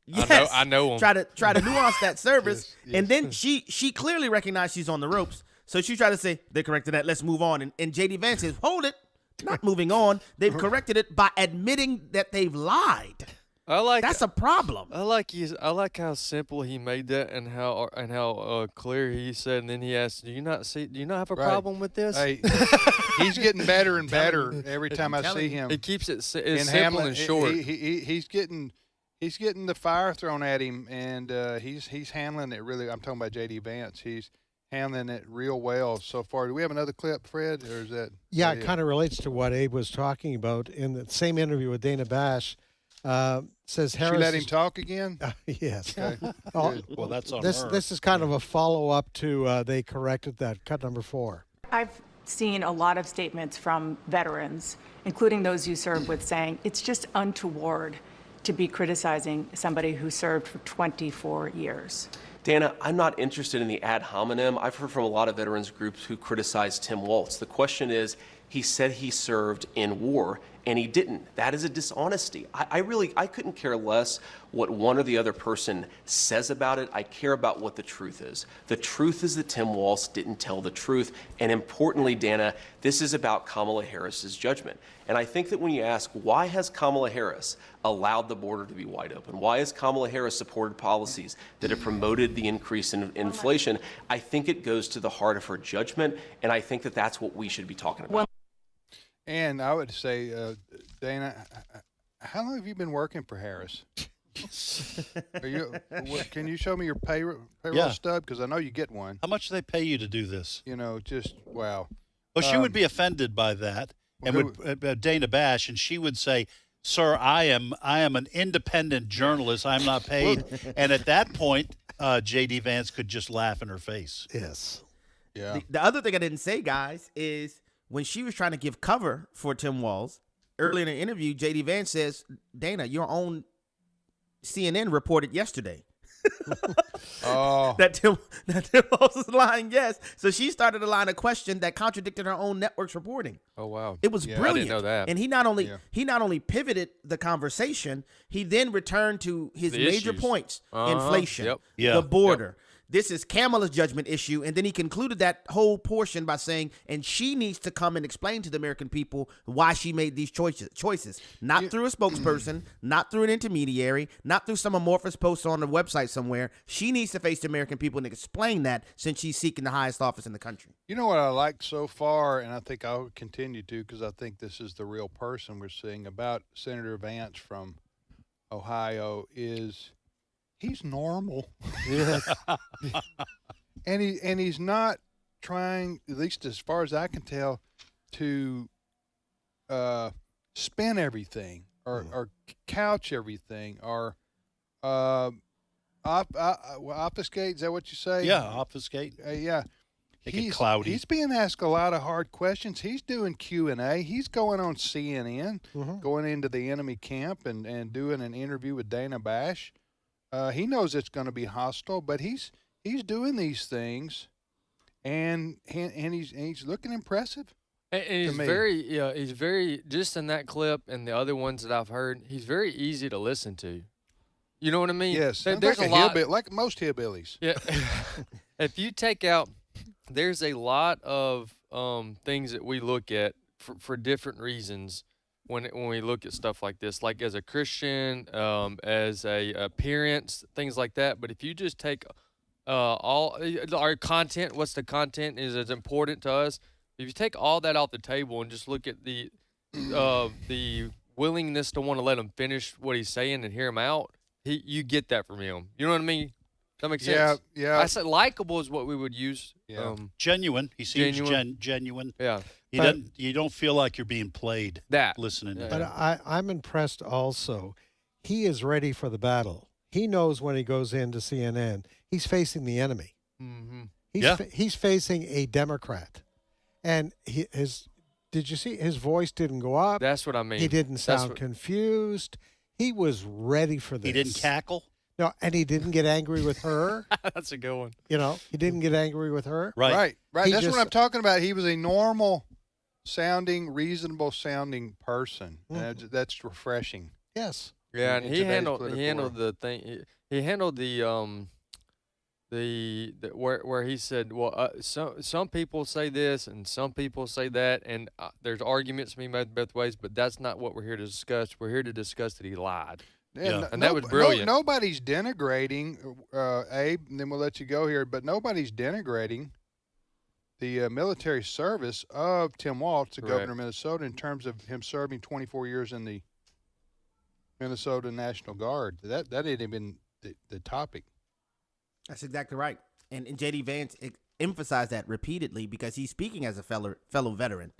Yes, I know him. Try to nuance that service, Yes. and then she clearly recognized she's on the ropes. So she tried to say they corrected that. Let's move on. And JD Vance says, hold it, not moving on. They've corrected it by admitting that they've lied. That's a problem. I like how simple he made that, and how clear he said. And then he asked, "Do you not have a problem with this?" Hey, he's getting better and better every time I see him. He keeps it simple and short. He's getting the fire thrown at him, and he's handling it really. I'm talking about JD Vance. He's handling it real well so far. Do we have another clip, Fred, or is that? Yeah, it kind of relates to what Abe was talking about in the same interview with Dana Bash. Says Harris. She let him talk again? Yes. Okay. Well, that's on her. This is kind of a follow-up to they corrected that, cut number 4. I've seen a lot of statements from veterans, including those you served with, saying it's just untoward to be criticizing somebody who served for 24 years. Dana, I'm not interested in the ad hominem. I've heard from a lot of veterans groups who criticize Tim Walz. The question is, he said he served in war, and he didn't. That is a dishonesty. I couldn't care less what one or the other person says about it. I care about what the truth is. The truth is that Tim Walz didn't tell the truth. And importantly, Dana, this is about Kamala Harris's judgment. And I think that when you ask, why has Kamala Harris allowed the border to be wide open? Why has Kamala Harris supported policies that have promoted the increase in inflation? I think it goes to the heart of her judgment, and I think that that's what we should be talking about. And I would say, Dana, how long have you been working for Harris? Can you show me your payroll stub? Because I know you get one. How much do they pay you to do this? Just wow. Well, she would be offended by that, and would Dana Bash, and she would say, "Sir, I am an independent journalist. I'm not paid." And at that point, J.D. Vance could just laugh in her face. Yes. Yeah. The other thing I didn't say, guys, is when she was trying to give cover for Tim Walz, early in the interview, J.D. Vance says, Dana, your own CNN reported yesterday that Tim Walz was lying, yes. So she started a line of question that contradicted her own network's reporting. Oh, wow. It was brilliant. I didn't know that. And he not only pivoted the conversation, he then returned to his major points, inflation, the border. This is Kamala's judgment issue, and then he concluded that whole portion by saying, and she needs to come and explain to the American people why she made these choices. Not through a spokesperson, not through an intermediary, not through some amorphous post on a website somewhere. She needs to face the American people and explain that, since she's seeking the highest office in the country. You know what I like so far, and I think I'll continue to, because I think this is the real person we're seeing about Senator Vance from Ohio, is he's normal. Yes. and he's not trying, at least as far as I can tell, to spin everything or couch everything or obfuscate. Is that what you say? Yeah, obfuscate. Yeah. Make it cloudy. He's being asked a lot of hard questions. He's doing Q&A. He's going on CNN, going into the enemy camp and doing an interview with Dana Bash. He knows it's going to be hostile, but he's doing these things, and he's looking impressive. And he's very just in that clip and the other ones that I've heard. He's very easy to listen to. You know what I mean? Yes. There's like a lot, like most hillbillies. Yeah. If you take out, there's a lot of things that we look at for different reasons. When we look at stuff like this, like as a Christian, as a appearance, things like that. But if you just take all our content, what's the content is as important to us. If you take all that off the table and just look at the willingness to want to let him finish what he's saying and hear him out, you get that from him. You know what I mean? Does that make sense? Yeah. I said likable is what we would use. Yeah. Genuine. He seems genuine. Yeah. You don't feel like you're being played. Listening to But him. I'm impressed also. He is ready for the battle. He knows when he goes into CNN, he's facing the enemy. Mm-hmm. He's facing a Democrat. And did you see his voice didn't go up? That's what I mean. He didn't sound confused. He was ready for this. He didn't cackle? No, and he didn't get angry with her. That's a good one. He didn't get angry with her. Right. That's what I'm talking about. He was a normal reasonable sounding person. That's refreshing. Yes. Yeah, and he handled the thing. He handled the where he said, well, some people say this and some people say that, and there's arguments being made both ways, but that's not what we're here to discuss. We're here to discuss that he lied. Yeah, and that was brilliant. Nobody's denigrating, Abe, and then we'll let you go here, but nobody's denigrating the military service of Tim Walz, the governor of Minnesota, in terms of him serving 24 years in the Minnesota National Guard. That ain't even the topic. That's exactly right. And J.D. Vance emphasized that repeatedly because he's speaking as a fellow veteran.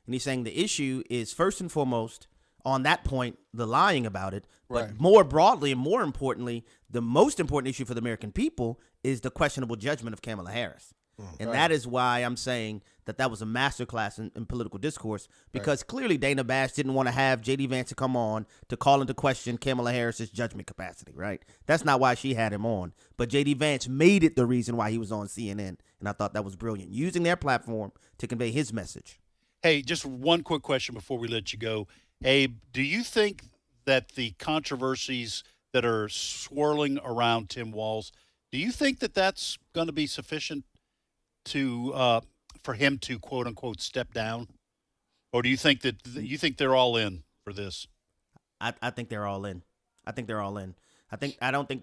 And he's saying the issue is, first and foremost, on that point, the lying about it. But more broadly and more importantly, the most important issue for the American people is the questionable judgment of Kamala Harris. And that is why I'm saying that was a masterclass in political discourse, because clearly Dana Bash didn't want to have J.D. Vance to come on to call into question Kamala Harris's judgment capacity, right? That's not why she had him on. But J.D. Vance made it the reason why he was on CNN, and I thought that was brilliant, using their platform to convey his message. Hey, just one quick question before we let you go. Abe, do you think that the controversies that are swirling around Tim Walz, do you think that that's going to be sufficient for him to quote unquote step down, or do you think that they're all in for this? I think they're all in. I don't think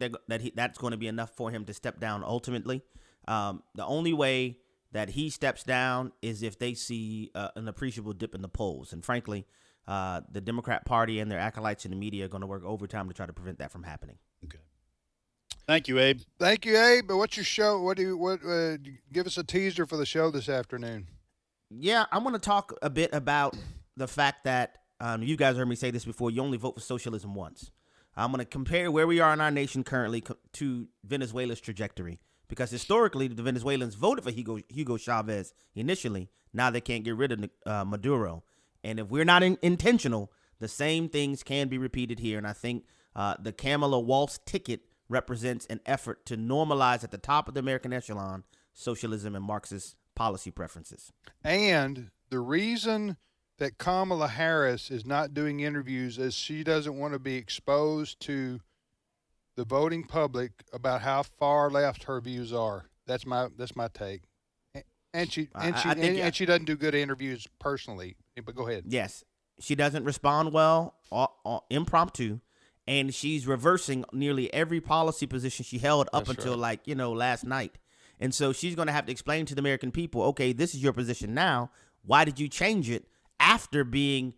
that's going to be enough for him to step down ultimately. The only way that he steps down is if they see an appreciable dip in the polls, and frankly, the Democrat Party and their acolytes in the media are going to work overtime to try to prevent that from happening. Okay. Thank you, Abe. Thank you, Abe. But what's your show? Give us a teaser for the show this afternoon. Yeah, I want to talk a bit about the fact that you guys heard me say this before. You only vote for socialism once. I'm going to compare where we are in our nation currently to Venezuela's trajectory, because historically the Venezuelans voted for Hugo Chavez initially. Now they can't get rid of Maduro, and if we're not intentional, the same things can be repeated here. And I think the Kamala Walz ticket represents an effort to normalize at the top of the American echelon socialism and Marxist policy preferences. And the reason that Kamala Harris is not doing interviews is she doesn't want to be exposed to the voting public about how far left her views are. That's my take. And she doesn't do good interviews personally. But go ahead. Yes, she doesn't respond well, impromptu. And she's reversing nearly every policy position she held up until last night. And so she's going to have to explain to the American people, okay, this is your position now. Why did you change it after being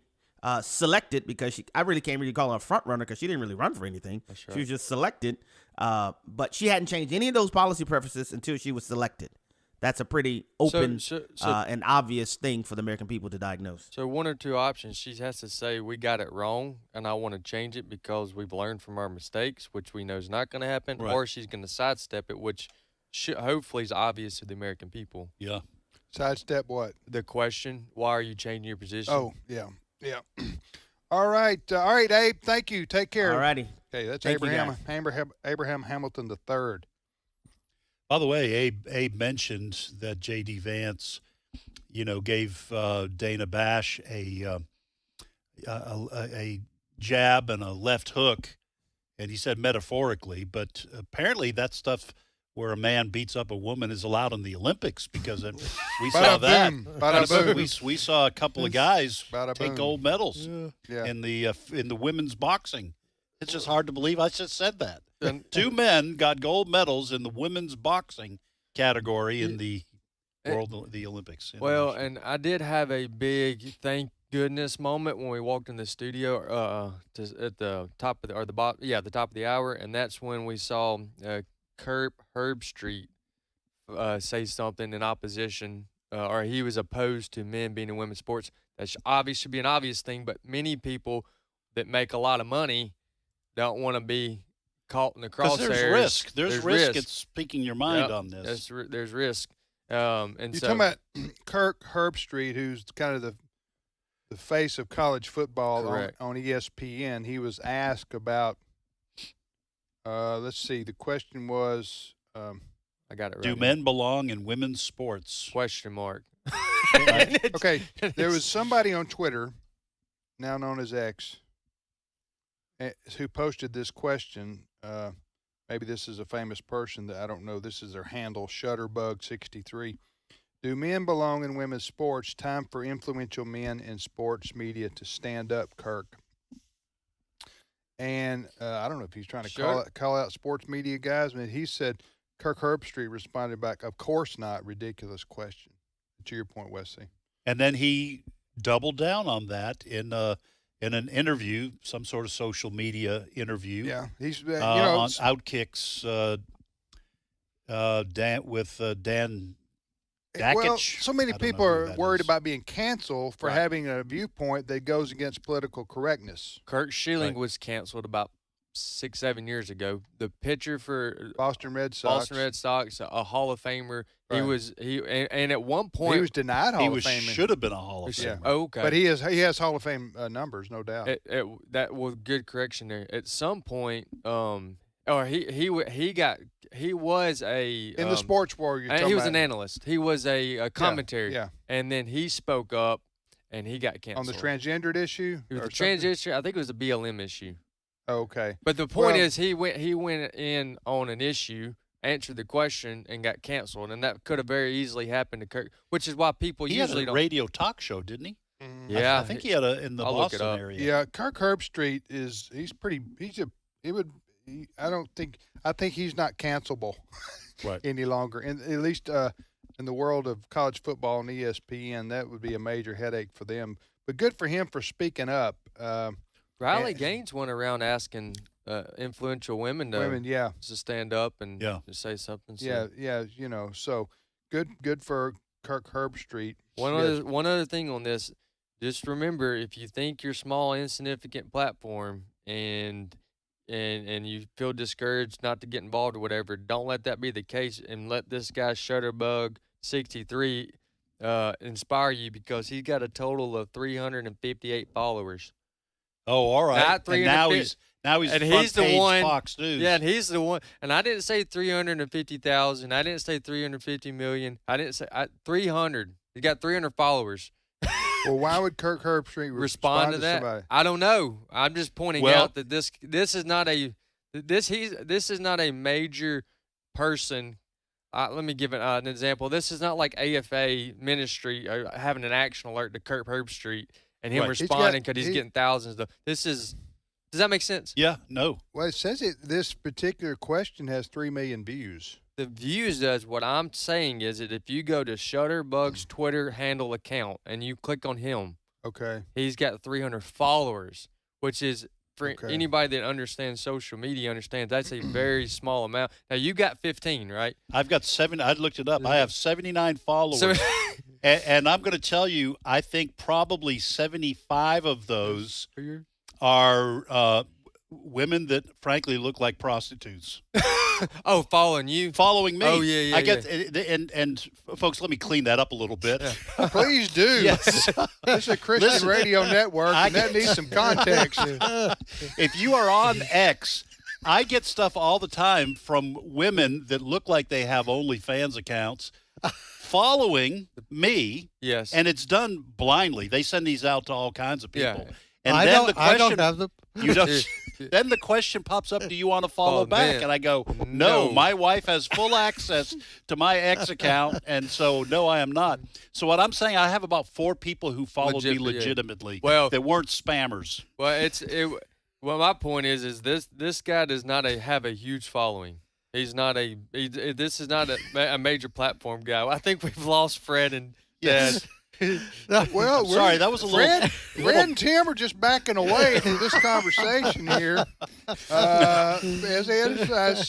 selected? Because I really can't call her a front runner because she didn't really run for anything. She was just selected. But she hadn't changed any of those policy preferences until she was selected. That's a pretty open and obvious thing for the American people to diagnose. So one or two options. She has to say, we got it wrong, and I want to change it because we've learned from our mistakes, which we know is not going to happen, or she's going to sidestep it, which hopefully is obvious to the American people. Yeah. Sidestep what? The question, why are you changing your position? Oh, yeah. All right, Abe, thank you. Take care. All righty. Okay, that's Abraham Hamilton III. By the way, Abe mentioned that J.D. Vance, gave Dana Bash a jab and a left hook, and he said metaphorically, but apparently that stuff where a man beats up a woman is allowed in the Olympics, because we saw that. We saw a couple of guys take gold medals in the women's boxing. It's just hard to believe I just said that. Two men got gold medals in the women's boxing category in the Olympics. Well, and I did have a big thank goodness moment when we walked in the studio at the top of the top of the hour, and that's when we saw Herb Street say something in opposition, or he was opposed to men being in women's sports. That should be an obvious thing, but many people that make a lot of money don't want to be caught in the crosshairs. There's risk at speaking your mind on this. There's risk. And you're talking about Kirk Herbstreit, who's kind of the face of college football on ESPN. He was asked about, let's see, the question was, I got it right. Do men belong in women's sports? Question mark. Okay, there was somebody on Twitter, now known as X, who posted this question. Maybe this is a famous person that I don't know. This is their handle, Shutterbug63. Do men belong in women's sports? Time for influential men in sports media to stand up, Kirk. And I don't know if he's trying to call out sports media guys. I mean, he said, Kirk Herbstreit responded back, of course not, ridiculous question. To your point, Wesley. And then he doubled down on that in an interview, some sort of social media interview. Yeah, he's on Outkicks Dan Dakich. Well, so many people are worried about being canceled for having a viewpoint that goes against political correctness. Kurt Schilling was canceled about 6-7 years ago. The pitcher for Boston Red Sox, a Hall of Famer. Right. And at one point he was denied Hall of Fame. Should have been a Hall of Famer. Okay, but he has Hall of Fame numbers, no doubt. That was good correction there. At some point, he was in the sports world. He was an analyst. He was a commentary. Yeah. And then he spoke up, and he got canceled on the transgendered issue. It was the transgender. I think it was a BLM issue. Okay. But the point is, he went in on an issue, answered the question, and got canceled, and that could have very easily happened to Kirk. Which is why people usually don't. He had a radio talk show, didn't he? Mm-hmm. Yeah, I think he had in the Boston area. Yeah, Kirk Herbstreit I think he's not cancelable any longer. And at least in the world of college football and ESPN, that would be a major headache for them. But good for him for speaking up. Riley Gaines went around asking influential women to stand up and to say something. So. Yeah, so good for Kirk Herbstreit. One other thing on this, just remember, if you think you're small, insignificant platform and you feel discouraged not to get involved or whatever, don't let that be the case, and let this guy Shutterbug63 inspire you, because he's got a total of 358 followers. Oh, all right. And now he's and front he's the page one, Fox News. Yeah, and he's the one. And I didn't say 350,000. I didn't say 350 million. I didn't say 300. He got 300 followers. Well, why would Kirk Herbstreit respond to that? Somebody? I don't know. I'm just pointing out that this is not a major person. Let me give an example. This is not like AFA ministry having an action alert to Kirk Herbstreit and him responding because he's getting thousands. Does that make sense? Yeah. No. Well, it says this particular question has 3 million views. The views does. What I'm saying is that if you go to Shutterbug's Twitter handle account and you click on him, he's got 300 followers, which is, for anybody that understands social media, understands that's a very small amount. Now, you got 15, right? I've got 7. I looked it up. I have 79 followers. And I'm going to tell you, I think probably 75 of those are women that, frankly, look like prostitutes. Oh, following you? Following me. Oh, yeah. I get and folks, let me clean that up a little bit. Yeah. Please do. Yes. This is a Christian radio network, and that needs some context. If you are on X, I get stuff all the time from women that look like they have OnlyFans accounts following me. Yes. And it's done blindly. They send these out to all kinds of people. Yeah. And I don't have them. You don't. Then the question pops up, do you want to follow back? Man. And I go, no, my wife has full access to my X account, and so, no, I am not. So what I'm saying, I have about 4 people who followed me legitimately that weren't spammers. Well, my point is this guy does not have a huge following. He's not this is not a major platform guy. I think we've lost Fred and Dad. Well, sorry, that was a little. Fred and Tim are just backing away from this conversation here.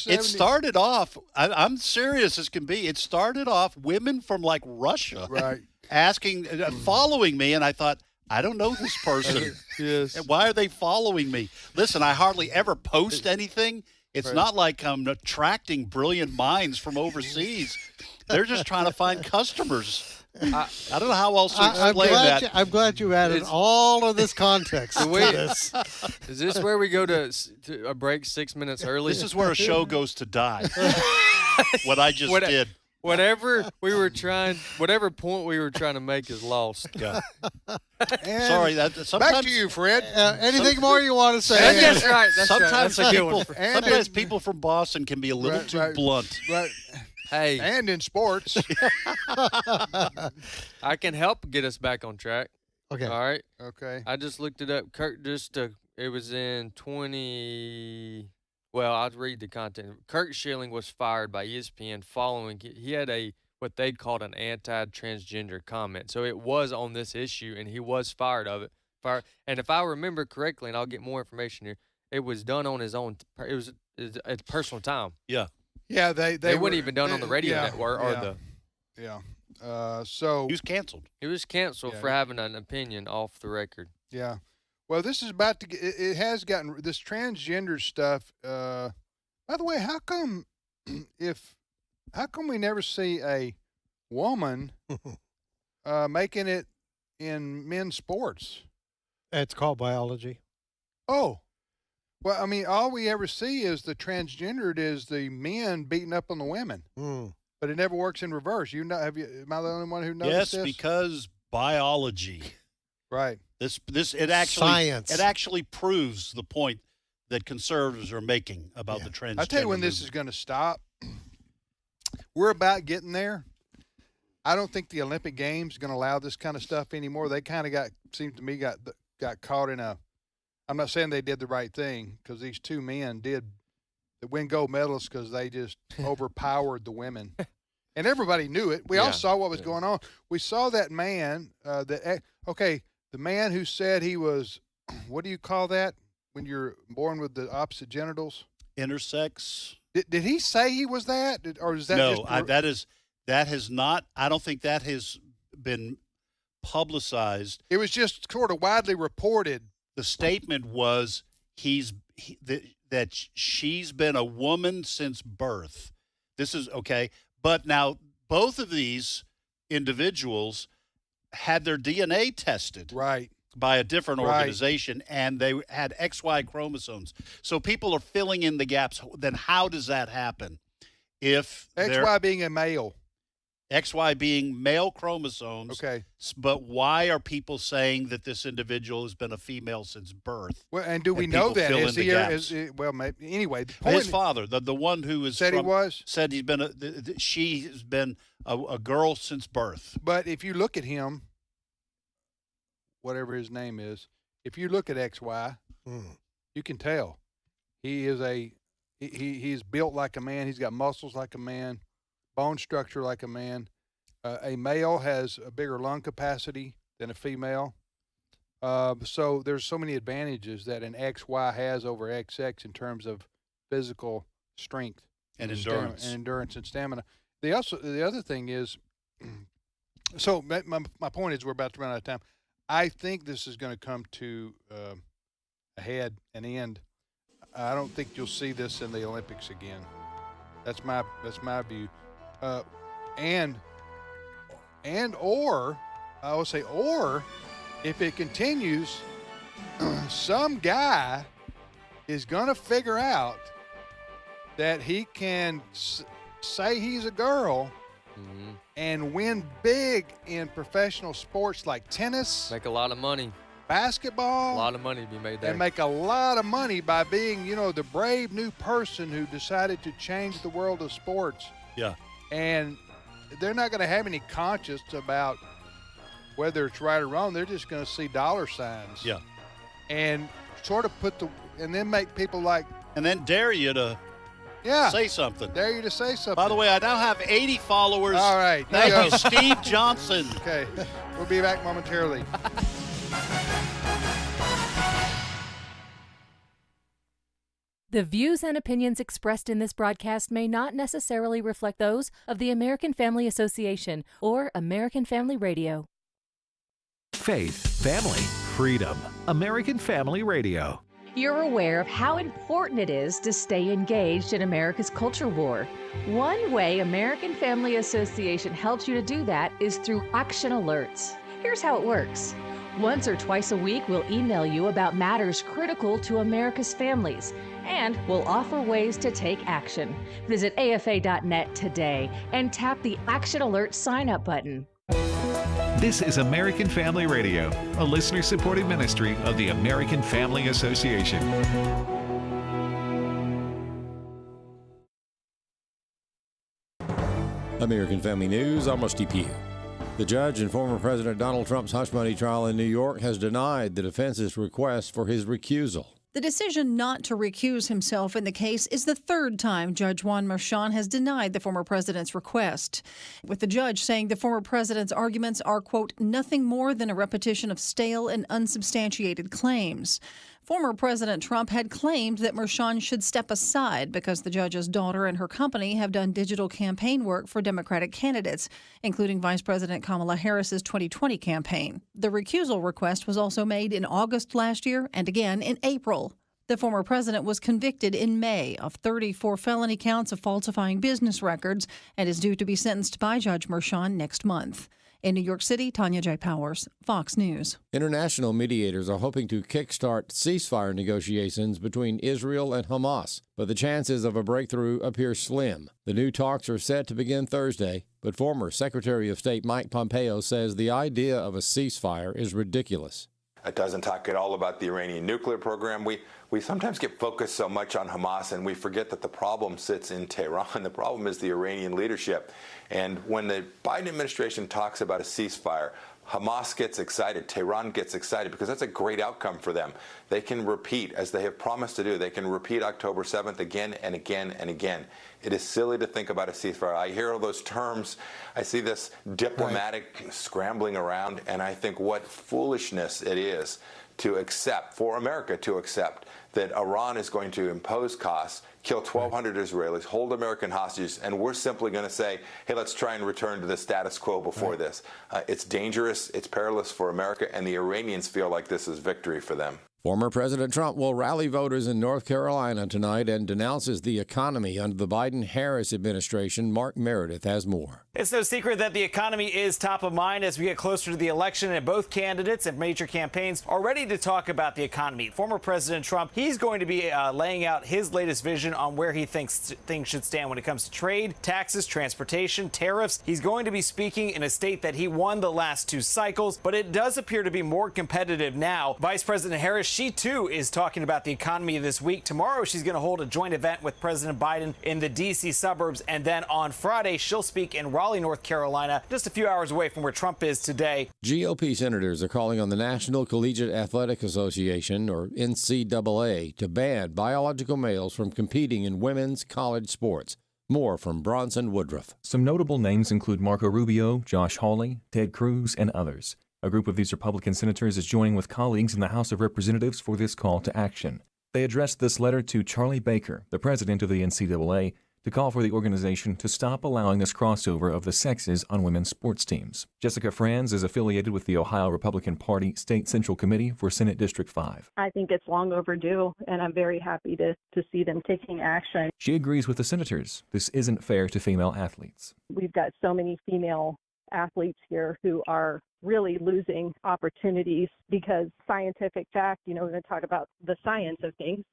It started off. I'm serious as can be. It started off women from like Russia, asking, following me, and I thought, I don't know this person. Yes. Why are they following me? Listen, I hardly ever post anything. It's not like I'm attracting brilliant minds from overseas. They're just trying to find customers. I don't know how else to explain that. I'm glad you added all of this context to this. Is this where we go to a break 6 minutes early? This is where a show goes to die. What I just did. whatever point we were trying to make is lost. Yeah. Sorry, sometimes, back to you, Fred. Anything more you want to say? That's right. Sometimes That's a good one. sometimes people from Boston can be a little too blunt. Right. Hey. And in sports. I can help get us back on track. Okay. All right. Okay. I just looked it up. Kurt it was in 20. Well, I'll read the content. Kurt Schilling was fired by ESPN following he had what they called an anti-transgender comment. So it was on this issue, and he was fired of it. And if I remember correctly, and I'll get more information here, it was done on his own. It was at personal time. Yeah. Yeah, they weren't even done on the radio network or the. Yeah. So he was canceled. He was canceled for having an opinion off the record. Yeah. Well, this is about to get. It has gotten this transgender stuff. By the way, how come we never see a woman making it in men's sports? It's called biology. Oh. Well, I mean, all we ever see is the transgendered is the men beating up on the women. But it never works in reverse. Am I the only one who noticed this? Yes, because biology. Right. Science. It actually proves the point that conservatives are making about the transgender. I'll tell you when this is going to stop. We're about getting there. I don't think the Olympic Games is going to allow this kind of stuff anymore. They kind of seems to me got caught in a. I'm not saying they did the right thing, because these two men did win gold medals because they just overpowered the women. And everybody knew it. We all saw what was going on. We saw that man, the man who said he was, what do you call that when you're born with the opposite genitals? Intersex. Did he say he was that? Or is that no, just... that has not, I don't think that has been publicized. It was just sort of widely reported. The statement was that she's been a woman since birth. This is okay. But now both of these individuals had their DNA tested by a different organization, and they had XY chromosomes. So people are filling in the gaps. Then how does that happen? If XY being a male. XY being male chromosomes. Okay. But why are people saying that this individual has been a female since birth? Well, and do we know that? Anyway, the point his father, the one who is said said he's been she has been a girl since birth. But if you look at him, whatever his name is, if you look at XY, you can tell he is he's built like a man. He's got muscles like a man. Bone structure like a man. A male has a bigger lung capacity than a female. So there's so many advantages that an XY has over XX in terms of physical strength and endurance. Endurance and stamina. The other thing is, so my point is we're about to run out of time. I think this is going to come to an end. I don't think you'll see this in the Olympics again. That's my view. Or if it continues, some guy is going to figure out that he can say he's a girl and win big in professional sports like tennis. Make a lot of money. Basketball. A lot of money to be made there. And make a lot of money by being, the brave new person who decided to change the world of sports. Yeah. And they're not going to have any conscience about whether it's right or wrong. They're just going to see dollar signs. Yeah. And sort of and then make people like. And then dare you to say something. Dare you to say something. By the way, I now have 80 followers. All right. Thank you, Steve Johnson. Okay. We'll be back momentarily. The views and opinions expressed in this broadcast may not necessarily reflect those of the American Family Association or American Family Radio. Faith, family, freedom. American Family Radio. You're aware of how important it is to stay engaged in America's culture war. One way American Family Association helps you to do that is through action alerts. Here's how it works. Once or twice a week, we'll email you about matters critical to America's families, and we'll offer ways to take action. Visit afa.net today and tap the Action Alert sign-up button. This is American Family Radio, a listener-supported ministry of the American Family Association. American Family News, I'm Rusty Pugh. The judge in former President Donald Trump's hush money trial in New York has denied the defense's request for his recusal. The decision not to recuse himself in the case is the third time Judge Juan Merchan has denied the former president's request, with the judge saying the former president's arguments are, quote, nothing more than a repetition of stale and unsubstantiated claims. Former President Trump had claimed that Merchan should step aside because the judge's daughter and her company have done digital campaign work for Democratic candidates, including Vice President Kamala Harris's 2020 campaign. The recusal request was also made in August last year and again in April. The former president was convicted in May of 34 felony counts of falsifying business records and is due to be sentenced by Judge Merchan next month. In New York City, Tanya J. Powers, Fox News. International mediators are hoping to kickstart ceasefire negotiations between Israel and Hamas, but the chances of a breakthrough appear slim. The new talks are set to begin Thursday, but former Secretary of State Mike Pompeo says the idea of a ceasefire is ridiculous. It doesn't talk at all about the Iranian nuclear program. We sometimes get focused so much on Hamas and we forget that the problem sits in Tehran. The problem is the Iranian leadership. And when the Biden administration talks about a ceasefire, Hamas gets excited, Tehran gets excited, because that's a great outcome for them. They can repeat, as they have promised to do, they can repeat October 7th again and again and again. It is silly to think about a ceasefire. I hear all those terms. I see this diplomatic scrambling around, and I think what foolishness it is to accept, for America to accept, that Iran is going to impose costs, kill 1,200 Israelis, hold American hostages, and we're simply going to say, hey, let's try and return to the status quo before this. It's dangerous, it's perilous for America, and the Iranians feel like this is victory for them. Former President Trump will rally voters in North Carolina tonight and denounces the economy under the Biden-Harris administration. Mark Meredith has more. It's no secret that the economy is top of mind as we get closer to the election, and both candidates and major campaigns are ready to talk about the economy. Former President Trump, he's going to be laying out his latest vision on where he thinks things should stand when it comes to trade, taxes, transportation, tariffs. He's going to be speaking in a state that he won the last two cycles, but it does appear to be more competitive now. Vice President Harris, she too is talking about the economy this week. Tomorrow, she's going to hold a joint event with President Biden in the D.C. suburbs. And then on Friday, she'll speak in Raleigh, North Carolina, just a few hours away from where Trump is today. GOP senators are calling on the National Collegiate Athletic Association, or NCAA, to ban biological males from competing in women's college sports. More from Bronson Woodruff. Some notable names include Marco Rubio, Josh Hawley, Ted Cruz, and others. A group of these Republican senators is joining with colleagues in the House of Representatives for this call to action. They addressed this letter to Charlie Baker, the president of the NCAA, to call for the organization to stop allowing this crossover of the sexes on women's sports teams. Jessica Franz is affiliated with the Ohio Republican Party State Central Committee for Senate District 5. I think it's long overdue, and I'm very happy to see them taking action. She agrees with the senators. This isn't fair to female athletes. We've got so many female athletes here who are really losing opportunities because scientific fact, we're going to talk about the science of things.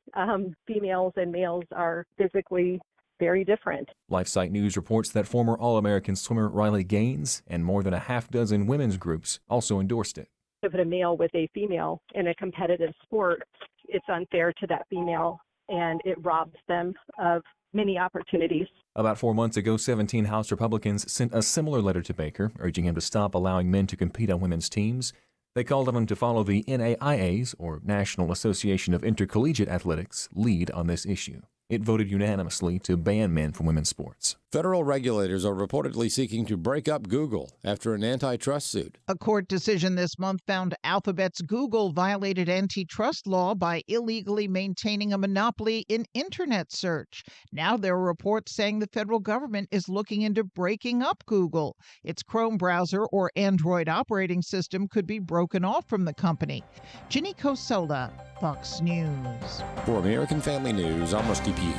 Females and males are physically very different. LifeSite News reports that former All-American swimmer Riley Gaines and more than a half dozen women's groups also endorsed it. To put a male with a female in a competitive sport, it's unfair to that female and it robs them of many opportunities. About 4 months ago, 17 House Republicans sent a similar letter to Baker, urging him to stop allowing men to compete on women's teams. They called on him to follow the NAIA's, or National Association of Intercollegiate Athletics, lead on this issue. It voted unanimously to ban men from women's sports. Federal regulators are reportedly seeking to break up Google after an antitrust suit. A court decision this month found Alphabet's Google violated antitrust law by illegally maintaining a monopoly in internet search. Now there are reports saying the federal government is looking into breaking up Google. Its Chrome browser or Android operating system could be broken off from the company. Ginny Cosola, Fox News. For American Family News, I'm Rusty Pugh.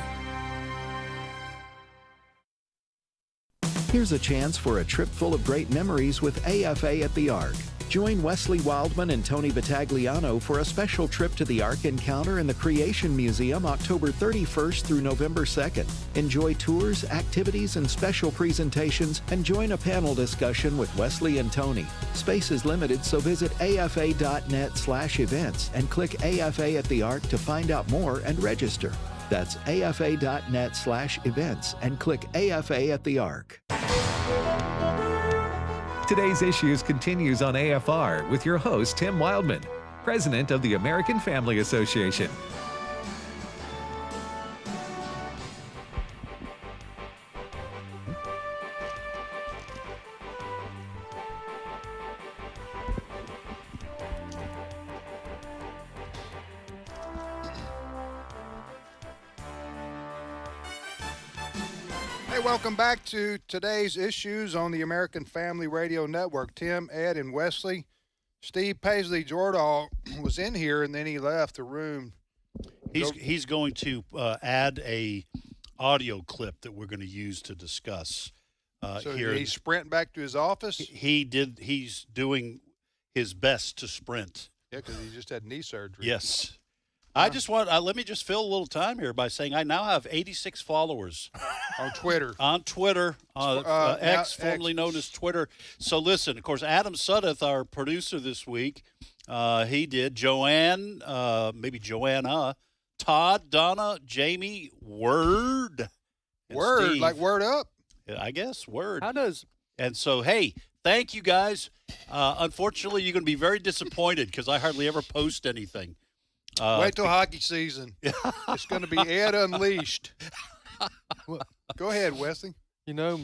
Here's a chance for a trip full of great memories with AFA at the Ark. Join Wesley Wildman and Tony Battagliano for a special trip to the Ark Encounter in the Creation Museum October 31st through November 2nd. Enjoy tours, activities, and special presentations, and join a panel discussion with Wesley and Tony. Space is limited, so visit afa.net/events and click AFA at the Ark to find out more and register. That's afa.net/events and click AFA at the Ark. Today's Issues continues on AFR with your host, Tim Wildman, President of the American Family Association. Welcome back to today's Issues on the American Family Radio Network. Tim, Ed, and Wesley. Steve Paisley Jordahl was in here, and then he left the room. He's going to add a audio clip that we're going to use to discuss. So here. He's sprinting back to his office? He's doing his best to sprint. Yeah, because he just had knee surgery. Yes. I just want let me just fill a little time here by saying I now have 86 followers on Twitter. X, formerly known as Twitter. So listen, of course, Adam Suddeth, our producer this week, he did. Joanne, maybe Joanna, Todd, Donna, Jamie, Word, Word, Steve. like Word Up. I guess Word. How does? And so, hey, thank you guys. Unfortunately, you're going to be very disappointed because I hardly ever post anything. Wait till hockey season. It's going to be Ed Unleashed. Go ahead, Wesley. You know,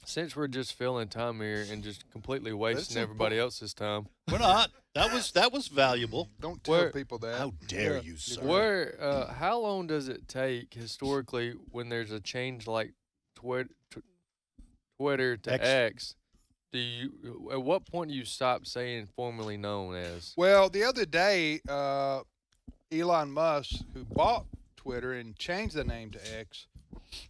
since we're just filling time here and just completely wasting everybody else's time. We're not. That was valuable. Don't tell people that. How dare you, sir? How long does it take historically when there's a change like Twitter to X? At what point do you stop saying formerly known as? Well, the other day, Elon Musk, who bought Twitter and changed the name to X,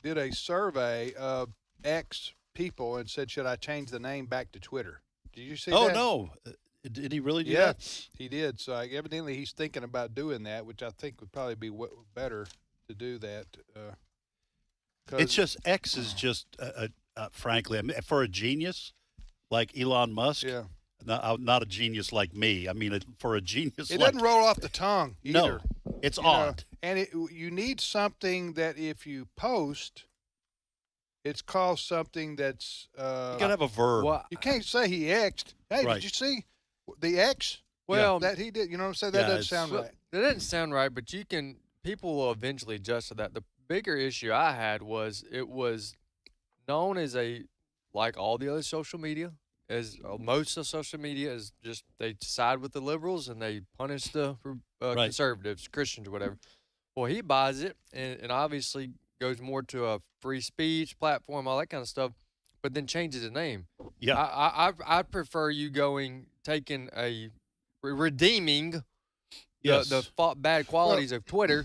did a survey of X people and said, should I change the name back to Twitter? Did you see that? Oh, no. Did he really do that? Yeah, he did. So evidently he's thinking about doing that, which I think would probably be better to do that. It's just X is just, frankly, I mean, for a genius like Elon Musk, not a genius like me. I mean, for a genius, it doesn't roll off the tongue either. No, it's odd. And you need something that if you post, it's called something that's. You gotta have a verb. Well, you can't say he X'd. Hey, did you see the X? Well, that he did. You know what I'm saying? That doesn't sound right. That doesn't sound right, but people will eventually adjust to that. The bigger issue I had was it was known as like all the other social media, as most of social media is just they side with the liberals and they punish the conservatives, Christians or whatever. Well, he buys it and obviously goes more to a free speech platform, all that kind of stuff, but then changes the name. Yeah, I prefer you taking redeeming the bad qualities of Twitter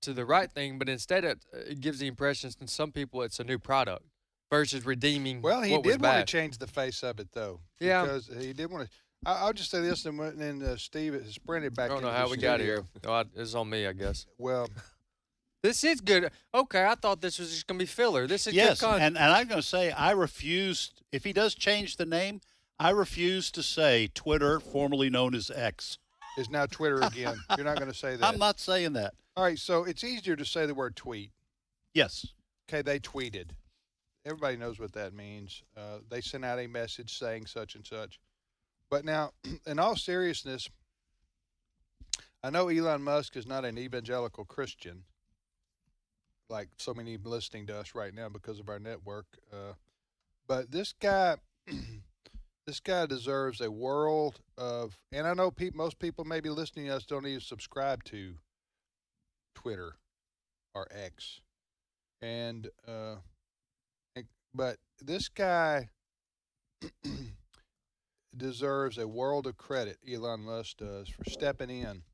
to the right thing, but instead it gives the impression to some people it's a new product. Versus redeeming. Well, he what did was bad. want to change the face of it, though. Yeah, because he did want to. I'll just say this, and then Steve has sprinted back. I don't know how we got here. It's on me, I guess. Well, this is good. Okay, I thought this was just going to be filler. This is good content. And I'm going to say I refused. If he does change the name, I refuse to say Twitter, formerly known as X, is now Twitter again. You're not going to say that. I'm not saying that. All right, so it's easier to say the word tweet. Yes. Okay, they tweeted. Everybody knows what that means. They sent out a message saying such and such. But now, in all seriousness, I know Elon Musk is not an evangelical Christian, like so many listening to us right now because of our network. But this guy deserves a world of, and I know most people maybe listening to us don't even subscribe to Twitter or X. But this guy deserves a world of credit, Elon Musk does, for stepping in.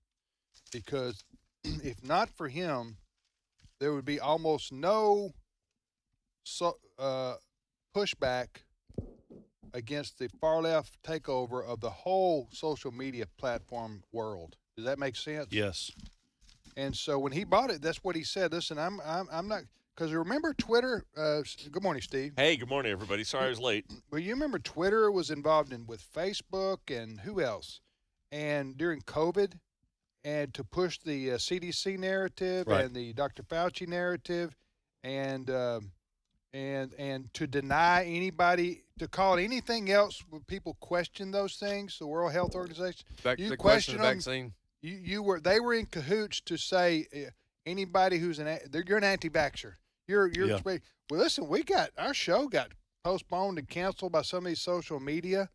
Because if not for him, there would be almost no pushback against the far left takeover of the whole social media platform world. Does that make sense? Yes. And so when he bought it, that's what he said. Listen, I'm not, because remember Twitter. Good morning, Steve. Hey, good morning, everybody. Sorry I was late. Well, you remember Twitter was involved with Facebook and who else? And during COVID, and to push the CDC narrative and the Dr. Fauci narrative, and to deny anybody, to call it anything else when people question those things, the World Health Organization. The question of vaccine. They were in cahoots to say anybody who's you're an anti-vaxxer. You're well, listen, our show got postponed and canceled by some of these social media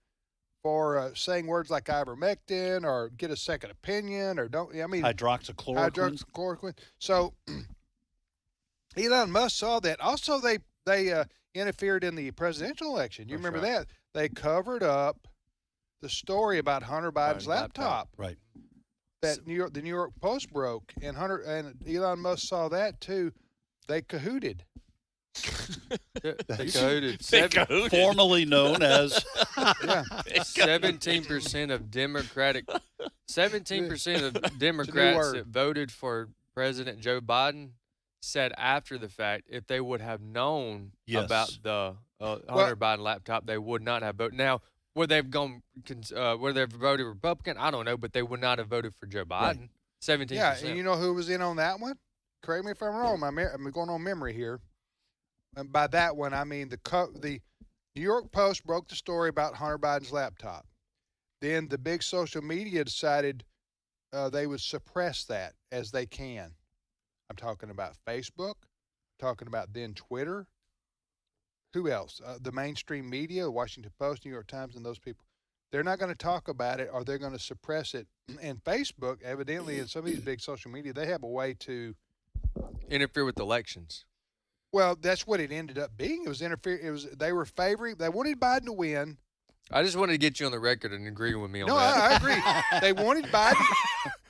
for saying words like ivermectin or get a second opinion or hydroxychloroquine. So Elon Musk saw that. Also, they interfered in the presidential election. You remember that? They covered up the story about Hunter Biden's laptop. Right. That the New York Post broke, and Elon Musk saw that too. They cahooted. They cahooted. Formerly known as 17% of Democrats that voted for President Joe Biden said after the fact if they would have known about the Hunter Biden laptop, they would not have voted. Now, whether they've voted Republican, I don't know, but they would not have voted for Joe Biden. 17%. Yeah, and you know who was in on that one? Correct me if I'm wrong. I'm going on memory here. And by that one, I mean the New York Post broke the story about Hunter Biden's laptop. Then the big social media decided they would suppress that as they can. I'm talking about Facebook, talking about then Twitter. Who else? The mainstream media, the Washington Post, New York Times, and those people. They're not going to talk about it or they're going to suppress it. And Facebook, evidently, in some of these big social media, they have a way to interfere with elections. Well, that's what it ended up being. It was they were favoring. They wanted Biden to win. I just wanted to get you on the record and agree with me on that. No, I agree. They wanted Biden.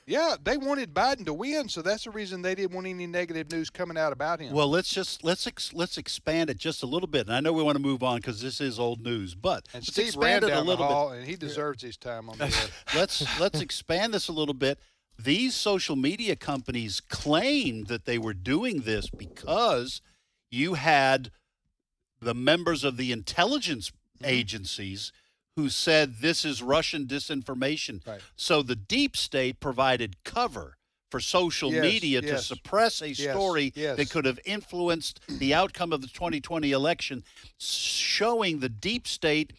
Yeah, they wanted Biden to win, so that's the reason they didn't want any negative news coming out about him. Well, let's expand it just a little bit. And I know we want to move on because this is old news, but and let's Steve expand ran it down a little the hall, bit. And he deserves his time on the air. Let's expand this a little bit. These social media companies claimed that they were doing this because you had the members of the intelligence agencies who said this is Russian disinformation. Right. So the deep state provided cover for social media to suppress a story that could have influenced the outcome of the 2020 election, showing the deep state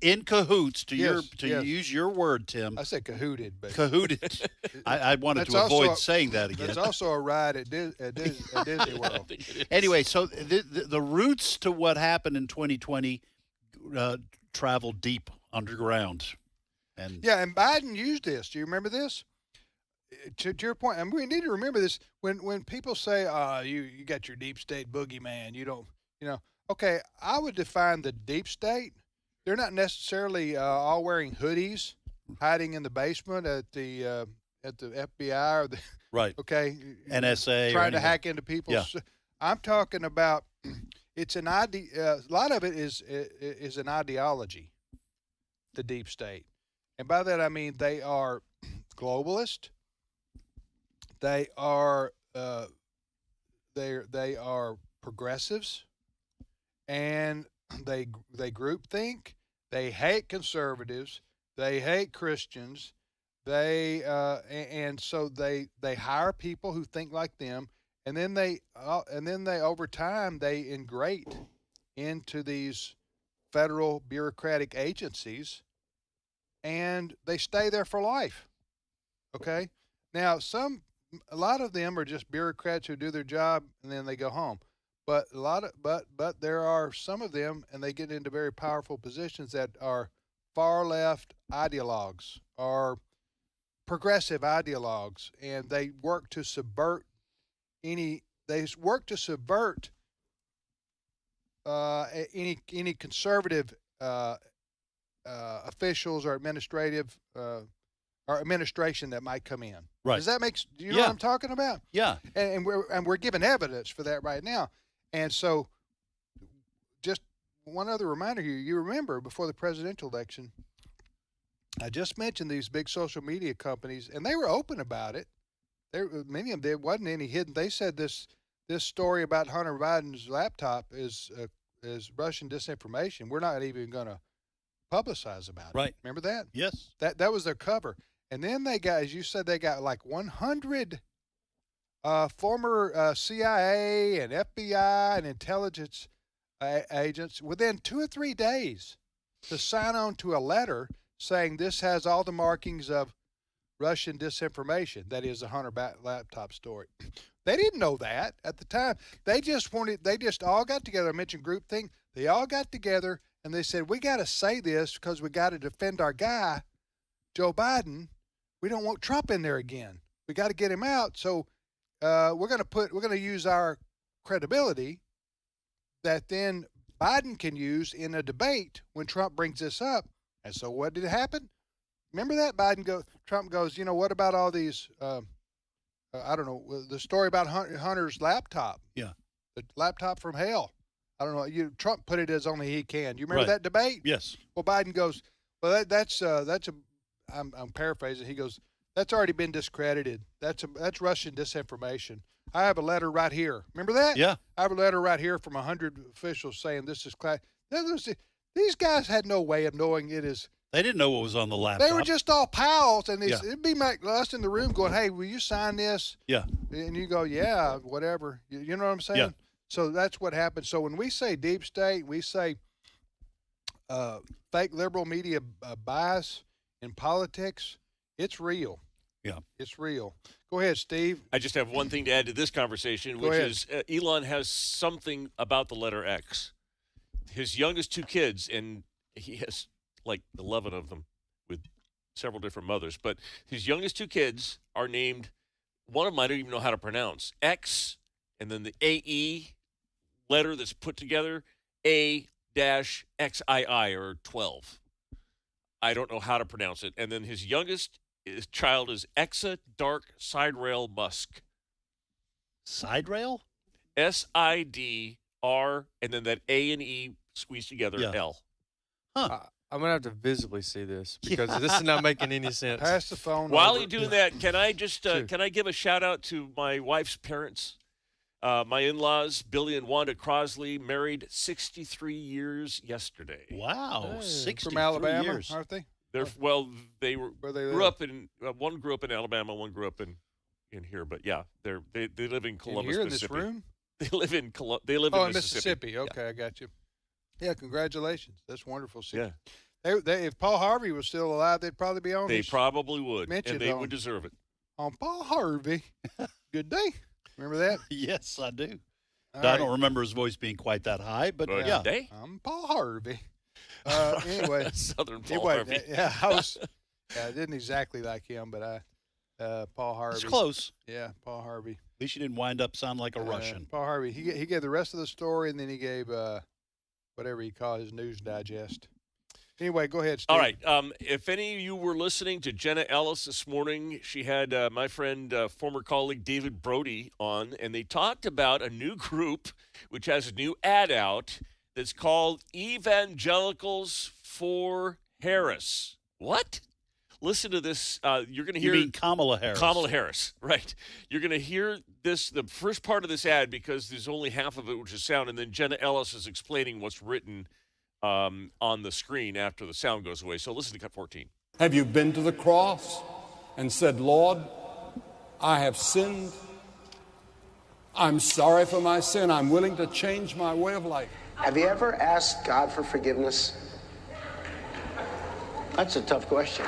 in cahoots, use your word, Tim. I said cahooted, but cahooted. I wanted to avoid saying that again. There's also a ride at Disney World. Anyway, so the roots to what happened in 2020 traveled deep underground, and Biden used this. Do you remember this? To your point, and we need to remember this when people say, you got your deep state boogeyman. You don't, Okay, I would define the deep state. They're not necessarily all wearing hoodies, hiding in the basement at the FBI or the NSA, trying to hack into people's. Yeah. I'm talking about it's an idea. A lot of it is an ideology. The deep state, and by that I mean they are globalist. They are they are progressives, and they groupthink. They hate conservatives. They hate Christians. They and so they hire people who think like them, and then they over time they ingrate into these federal bureaucratic agencies, and they stay there for life. Okay, now a lot of them are just bureaucrats who do their job and then they go home. But but there are some of them, and they get into very powerful positions that are far left ideologues or progressive ideologues, and they work to subvert any conservative officials or administrative or administration that might come in. Right. Does that make? Do you know what I'm talking about? Yeah. And we're giving evidence for that right now. And so, just one other reminder here. You remember before the presidential election, I just mentioned these big social media companies, and they were open about it. Many of them, there wasn't any hidden. They said this story about Hunter Biden's laptop is Russian disinformation. We're not even going to publicize about it. Right. Remember that? Yes. That was their cover. And then they got, as you said, they got like 100 former CIA and FBI and intelligence agents within 2 or 3 days to sign on to a letter saying this has all the markings of Russian disinformation. That is a Hunter laptop story. They didn't know that at the time. They just all got together. I mentioned groupthink. They all got together and they said, we got to say this because we got to defend our guy, Joe Biden. We don't want Trump in there again. We got to get him out. So we're going to use our credibility that then Biden can use in a debate when Trump brings this up. And so what did happen? Remember that Trump goes, what about all these, I don't know, the story about Hunter's laptop. Yeah. The laptop from hell. I don't know. Trump put it as only he can. Do you remember that debate? Yes. Well, Biden goes, well, I'm paraphrasing. He goes, that's already been discredited. That's Russian disinformation. I have a letter right here. Remember that? Yeah. I have a letter right here from 100 officials saying this is class. These guys had no way of knowing it is. They didn't know what was on the laptop. They were just all pals, and it'd be like us in the room going, hey, will you sign this? Yeah. And you go, yeah, whatever. You know what I'm saying? Yeah. So that's what happened. So when we say deep state, we say fake liberal media bias in politics, it's real. Yeah. It's real. Go ahead, Steve. I just have one thing to add to this conversation, which is Elon has something about the letter X. His youngest 2 kids, and he has like 11 of them with several different mothers, but his youngest 2 kids are named, one of them I don't even know how to pronounce, X, and then the AE letter that's put together, A-XII or 12. I don't know how to pronounce it. And then his youngest child is Exa Dark Side Rail Musk. Side rail? S-I-D-R, and then that A and E squeezed together, L. Huh. I'm going to have to visibly see this because this is not making any sense. Pass the phone While over. you're doing that, can I just can I give a shout-out to my wife's parents? My in-laws, Billy and Wanda Crosley, married 63 years yesterday. Wow, 63 from Alabama, years. aren't they? They grew up in one grew up in Alabama, one grew up in here, but yeah, they live in Columbus, in Mississippi. this room? They live in Mississippi. Okay, Yeah. I got you. Yeah, congratulations. That's wonderful. Yeah. They, if Paul Harvey was still alive, they'd probably be on. They probably would, mentioned and they on- would deserve it. On Paul Harvey. Good day. Remember that? Yes, I do. All I right. don't remember his voice being quite that high, but Good yeah. day. I'm Paul Harvey. Anyway, Southern Paul anyway, Harvey. Yeah, I didn't exactly like him, but Paul Harvey. It's close. Yeah, Paul Harvey. At least you didn't wind up sound like a Russian. Paul Harvey. He gave the rest of the story, and then he gave whatever he called his news digest. Anyway, go ahead, Steve. All right. If any of you were listening to Jenna Ellis this morning, she had my friend, former colleague David Brody on, and they talked about a new group which has a new ad out that's called Evangelicals for Harris. What? Listen to this. You're going to hear. You mean Kamala Harris? Kamala Harris, right. You're going to hear this, the first part of this ad, because there's only half of it, which is sound, and then Jenna Ellis is explaining what's written on the screen after the sound goes away. So listen to cut 14. Have you been to the cross and said, Lord, I have sinned. I'm sorry for my sin. I'm willing to change my way of life. Have you ever asked God for forgiveness? That's a tough question.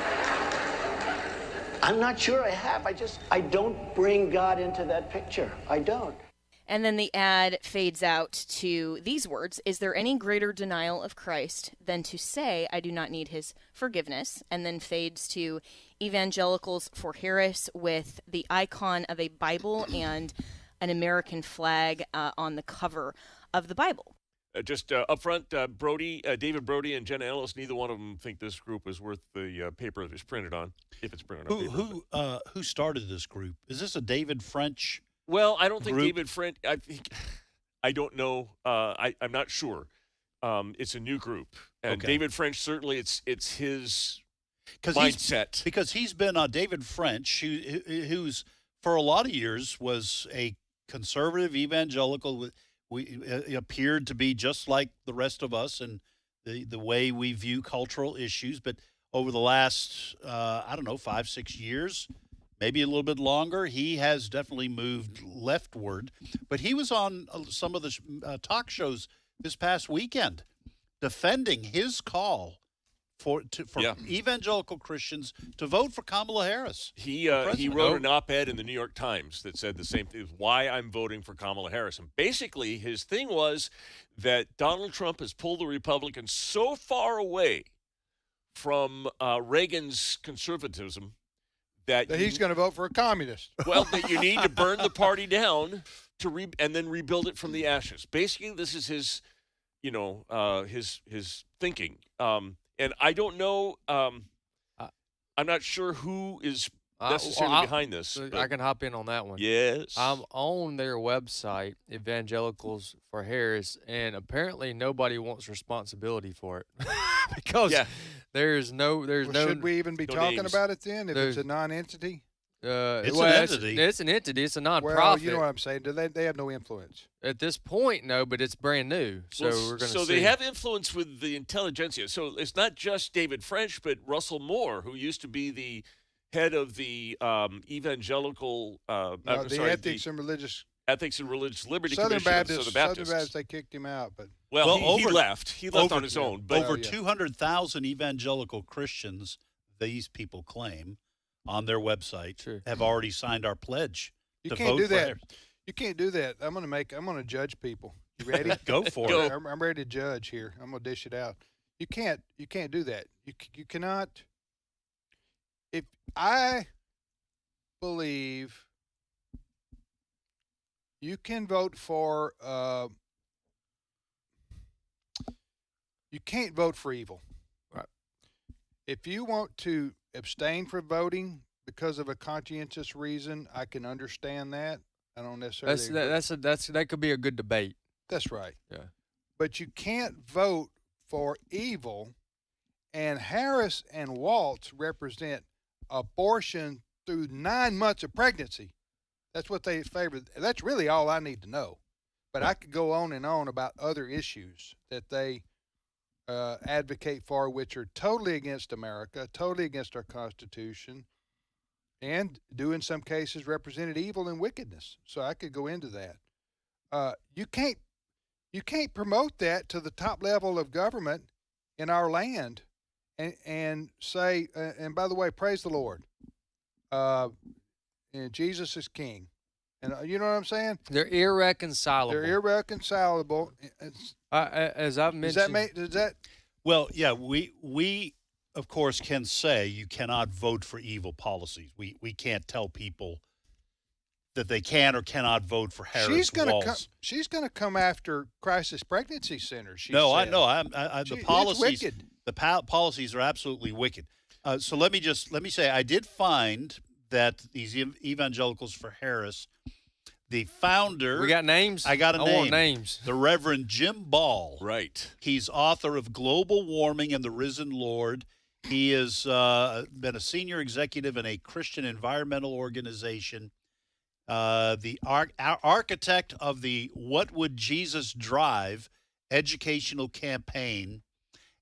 I'm not sure I have. I don't bring God into that picture. I don't. And then the ad fades out to these words: is there any greater denial of Christ than to say, I do not need his forgiveness? And then fades to Evangelicals for Harris with the icon of a Bible and an American flag on the cover of the Bible. Just up front, David Brody and Jenna Ellis, neither one of them think this group is worth the paper that it's printed on, if it's printed on paper. Who started this group? Is this a David French? Well, I don't think group? David French. I don't know. I'm not sure. it's a new group. And Okay. David French, certainly it's his mindset. Because he's been David French, who's for a lot of years was a conservative evangelical. We appeared to be just like the rest of us and the way we view cultural issues. But over the last, 5-6 years, maybe a little bit longer, he has definitely moved leftward. But he was on some of the talk shows this past weekend defending his call for evangelical Christians to vote for Kamala Harris. He wrote an op-ed in the New York Times that said the same thing, why I'm voting for Kamala Harris. And basically his thing was that Donald Trump has pulled the Republicans so far away from Reagan's conservatism that he's going to vote for a communist. Well, that you need to burn the party down and then rebuild it from the ashes. Basically, this is his, his thinking. And I don't know. I'm not sure who is necessarily behind this. I can hop in on that one. Yes. I'm on their website, Evangelicals for Harris, and apparently nobody wants responsibility for it because there's no. Should we even be talking names. about it then? If it's a non-entity. It's an entity. It's an entity. It's a nonprofit. Well, you know what I'm saying. They have no influence at this point? No, but it's brand new, so we're going to see. So they have influence with the intelligentsia. So it's not just David French, but Russell Moore, who used to be the head of the evangelical ethics and religious liberty Southern Commission. Baptist. Southern Baptist. They kicked him out, but he left. He left on his own. But over 200,000 evangelical Christians, these people claim, on their website, have already signed our pledge. You to can't vote do for that. Harris. You can't do that. I'm going to judge people. You ready? Go for it. I'm ready to judge here. I'm going to dish it out. You can't do that. You cannot. If I believe you can vote for, you can't vote for evil. Right. If you want to abstain from voting because of a conscientious reason, I can understand that. I don't necessarily. That could be a good debate. That's right. Yeah. But you can't vote for evil, and Harris and Walz represent abortion through 9 months of pregnancy. That's what they favor. That's really all I need to know. But I could go on and on about other issues that they advocate for, which are totally against America, totally against our Constitution, and do in some cases represented evil and wickedness. So I could go into that. You can't promote that to the top level of government in our land and say, and by the way, praise the Lord. And Jesus is king. And you know what I'm saying? They're irreconcilable. They're irreconcilable. As I've mentioned. Does that? Well, yeah, we of course can say you cannot vote for evil policies. We can't tell people that they can or cannot vote for Harris. She's going to come after crisis pregnancy centers. I know. The policies. Wicked. The policies are absolutely wicked. So let me say I did find that these evangelicals for Harris, the founder. We got names. I got a name. I want names. The Reverend Jim Ball. Right. He's author of Global Warming and the Risen Lord. He has been a senior executive in a Christian environmental organization. The architect of the What Would Jesus Drive educational campaign,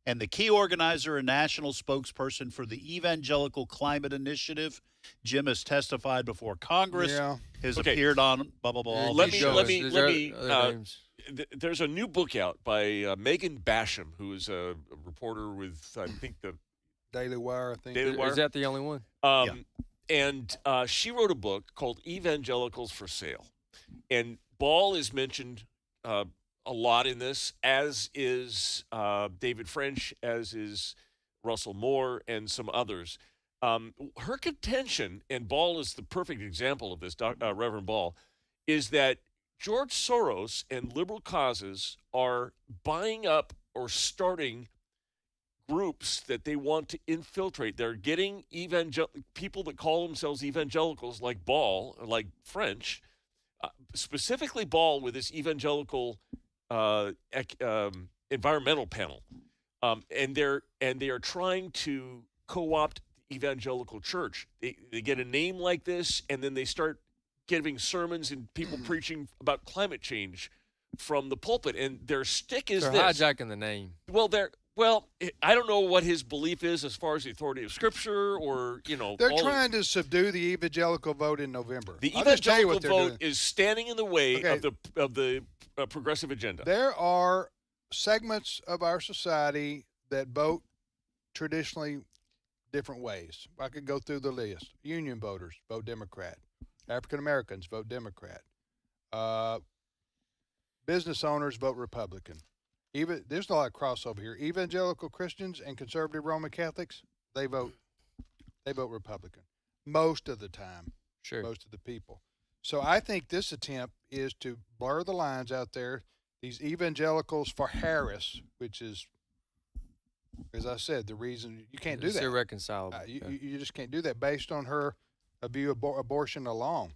and the key organizer and national spokesperson for the Evangelical Climate Initiative. Jim has testified before Congress, has appeared on blah, blah, blah. Let me. There's a new book out by Megan Basham, who is a reporter with, I think, the Daily Wire, I think. Daily Wire. Is that the only one? And she wrote a book called Evangelicals for Sale. And Ball is mentioned a lot in this, as is David French, as is Russell Moore, and some others. Her contention, and Ball is the perfect example of this, Reverend Ball, is that George Soros and liberal causes are buying up or starting groups that they want to infiltrate. They're getting people that call themselves evangelicals, like Ball, like French, specifically Ball with this evangelical environmental panel, and they are trying to co-opt the evangelical church. They get a name like this, and then they start giving sermons and people preaching about climate change from the pulpit, and their stick is They're this. hijacking the name. Well, I don't know what his belief is as far as the authority of Scripture, or They're trying to subdue the evangelical vote in November. The I'll just tell you evangelical what they're vote doing. is standing in the way of the progressive agenda. There are segments of our society that vote traditionally different ways. I could go through the list. Union voters vote Democrat. African Americans vote Democrat. Business owners vote Republican. There's a lot of crossover here. Evangelical Christians and conservative Roman Catholics, they vote Republican most of the time. Sure. Most of the people. So I think this attempt is to blur the lines out there. These evangelicals for Harris, which is, as I said, the reason you can't do It's that. irreconcilable. You just can't do that based on her view of abortion alone.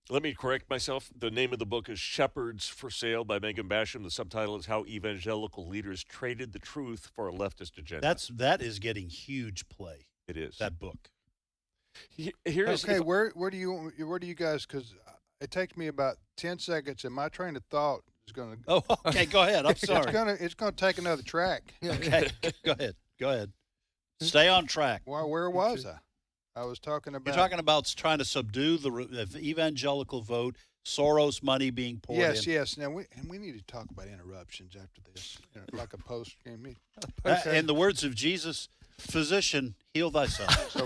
Let me correct myself. The name of the book is Shepherds for Sale by Megan Basham. The subtitle is How Evangelical Leaders Traded the Truth for a Leftist Agenda. That is getting huge play. It is. That book. Where do you guys? Because it takes me about 10 seconds, and my train of thought is going to. Oh, okay. Go ahead. I'm sorry. It's going to take another track. Okay. Go ahead. Stay on track. Where was I? I was talking about. You're talking about trying to subdue the evangelical vote, Soros money being poured in. Yes. Now we need to talk about interruptions after this, like a post-game meeting. In the words of Jesus, physician, heal thyself.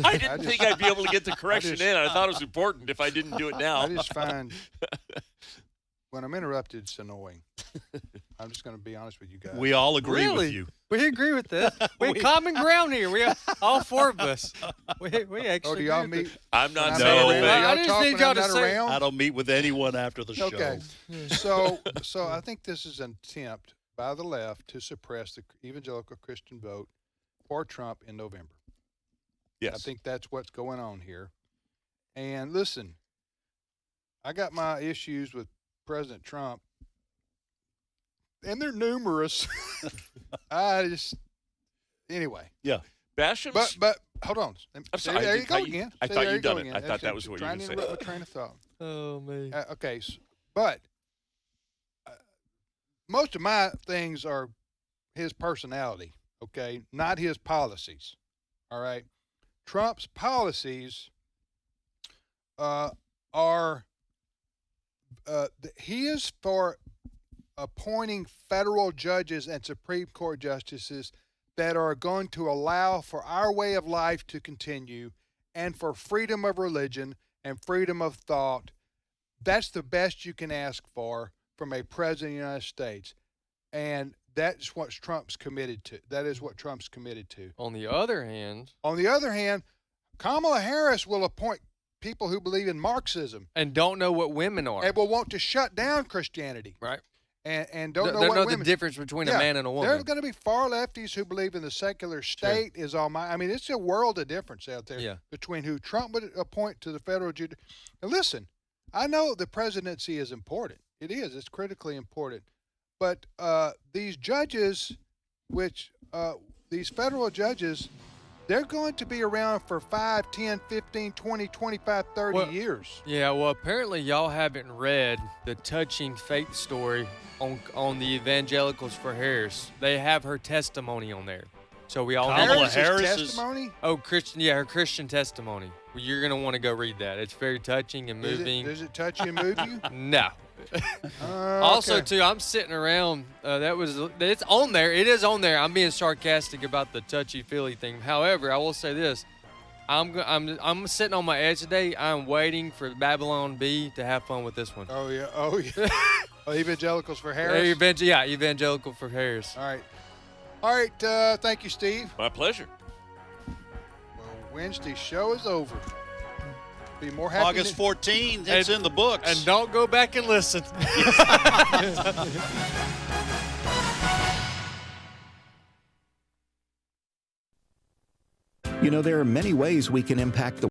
I didn't think I'd be able to get the correction in. I thought it was important if I didn't do it now. I just find when I'm interrupted, it's annoying. I'm just going to be honest with you guys. We all agree with you. We agree with this. We have common ground here. We have all four of us. We actually. do y'all meet? I'm not saying saying I just need y'all to say. I don't meet with anyone after the show. Okay. So I think this is an attempt by the left to suppress the evangelical Christian vote for Trump in November. Yes. I think that's what's going on here. And listen, I got my issues with President Trump, and they're numerous. Anyway. Yeah. Basham's. But hold on. I'm sorry. There you go again. I thought you'd done it. Again. I thought that was what you were trying to saying. interrupt my train of thought. Oh man. Okay, but most of my things are his personality. Okay, not his policies. All right, Trump's policies are. He is for appointing federal judges and Supreme Court justices that are going to allow for our way of life to continue and for freedom of religion and freedom of thought. That's the best you can ask for from a president of the United States. And that's what Trump's committed to. That is what Trump's committed to. On the other hand, Kamala Harris will appoint people who believe in Marxism and don't know what women are, and will want to shut down Christianity, right? And don't know they what know women. the difference between a man and a woman. There are going to be far lefties who believe in the secular state is all my. I mean, it's a world of difference out there between who Trump would appoint to the federal judiciary. And listen, I know the presidency is important. It is. It's critically important. But these judges, these federal judges, they're going to be around for 5, 10, 15, 20, 25, 30 years. Yeah, well, apparently y'all haven't read the touching faith story on the Evangelicals for Harris. They have her testimony on there. So we all Kamala Harris's testimony? Oh, her Christian testimony. Well, you're going to want to go read that. It's very touching and moving. Does it touch you and move you? No. Also, too, I'm sitting around. It's on there. It is on there. I'm being sarcastic about the touchy-feely thing. However, I will say this: I'm sitting on my edge today. I'm waiting for Babylon B to have fun with this one. Oh yeah. Evangelicals for Harris. Evangelical for Harris. All right. Thank you, Steve. My pleasure. Well, Wednesday's show is over. Be more happy. August 14th, it's in the books. And don't go back and listen. You know, there are many ways we can impact the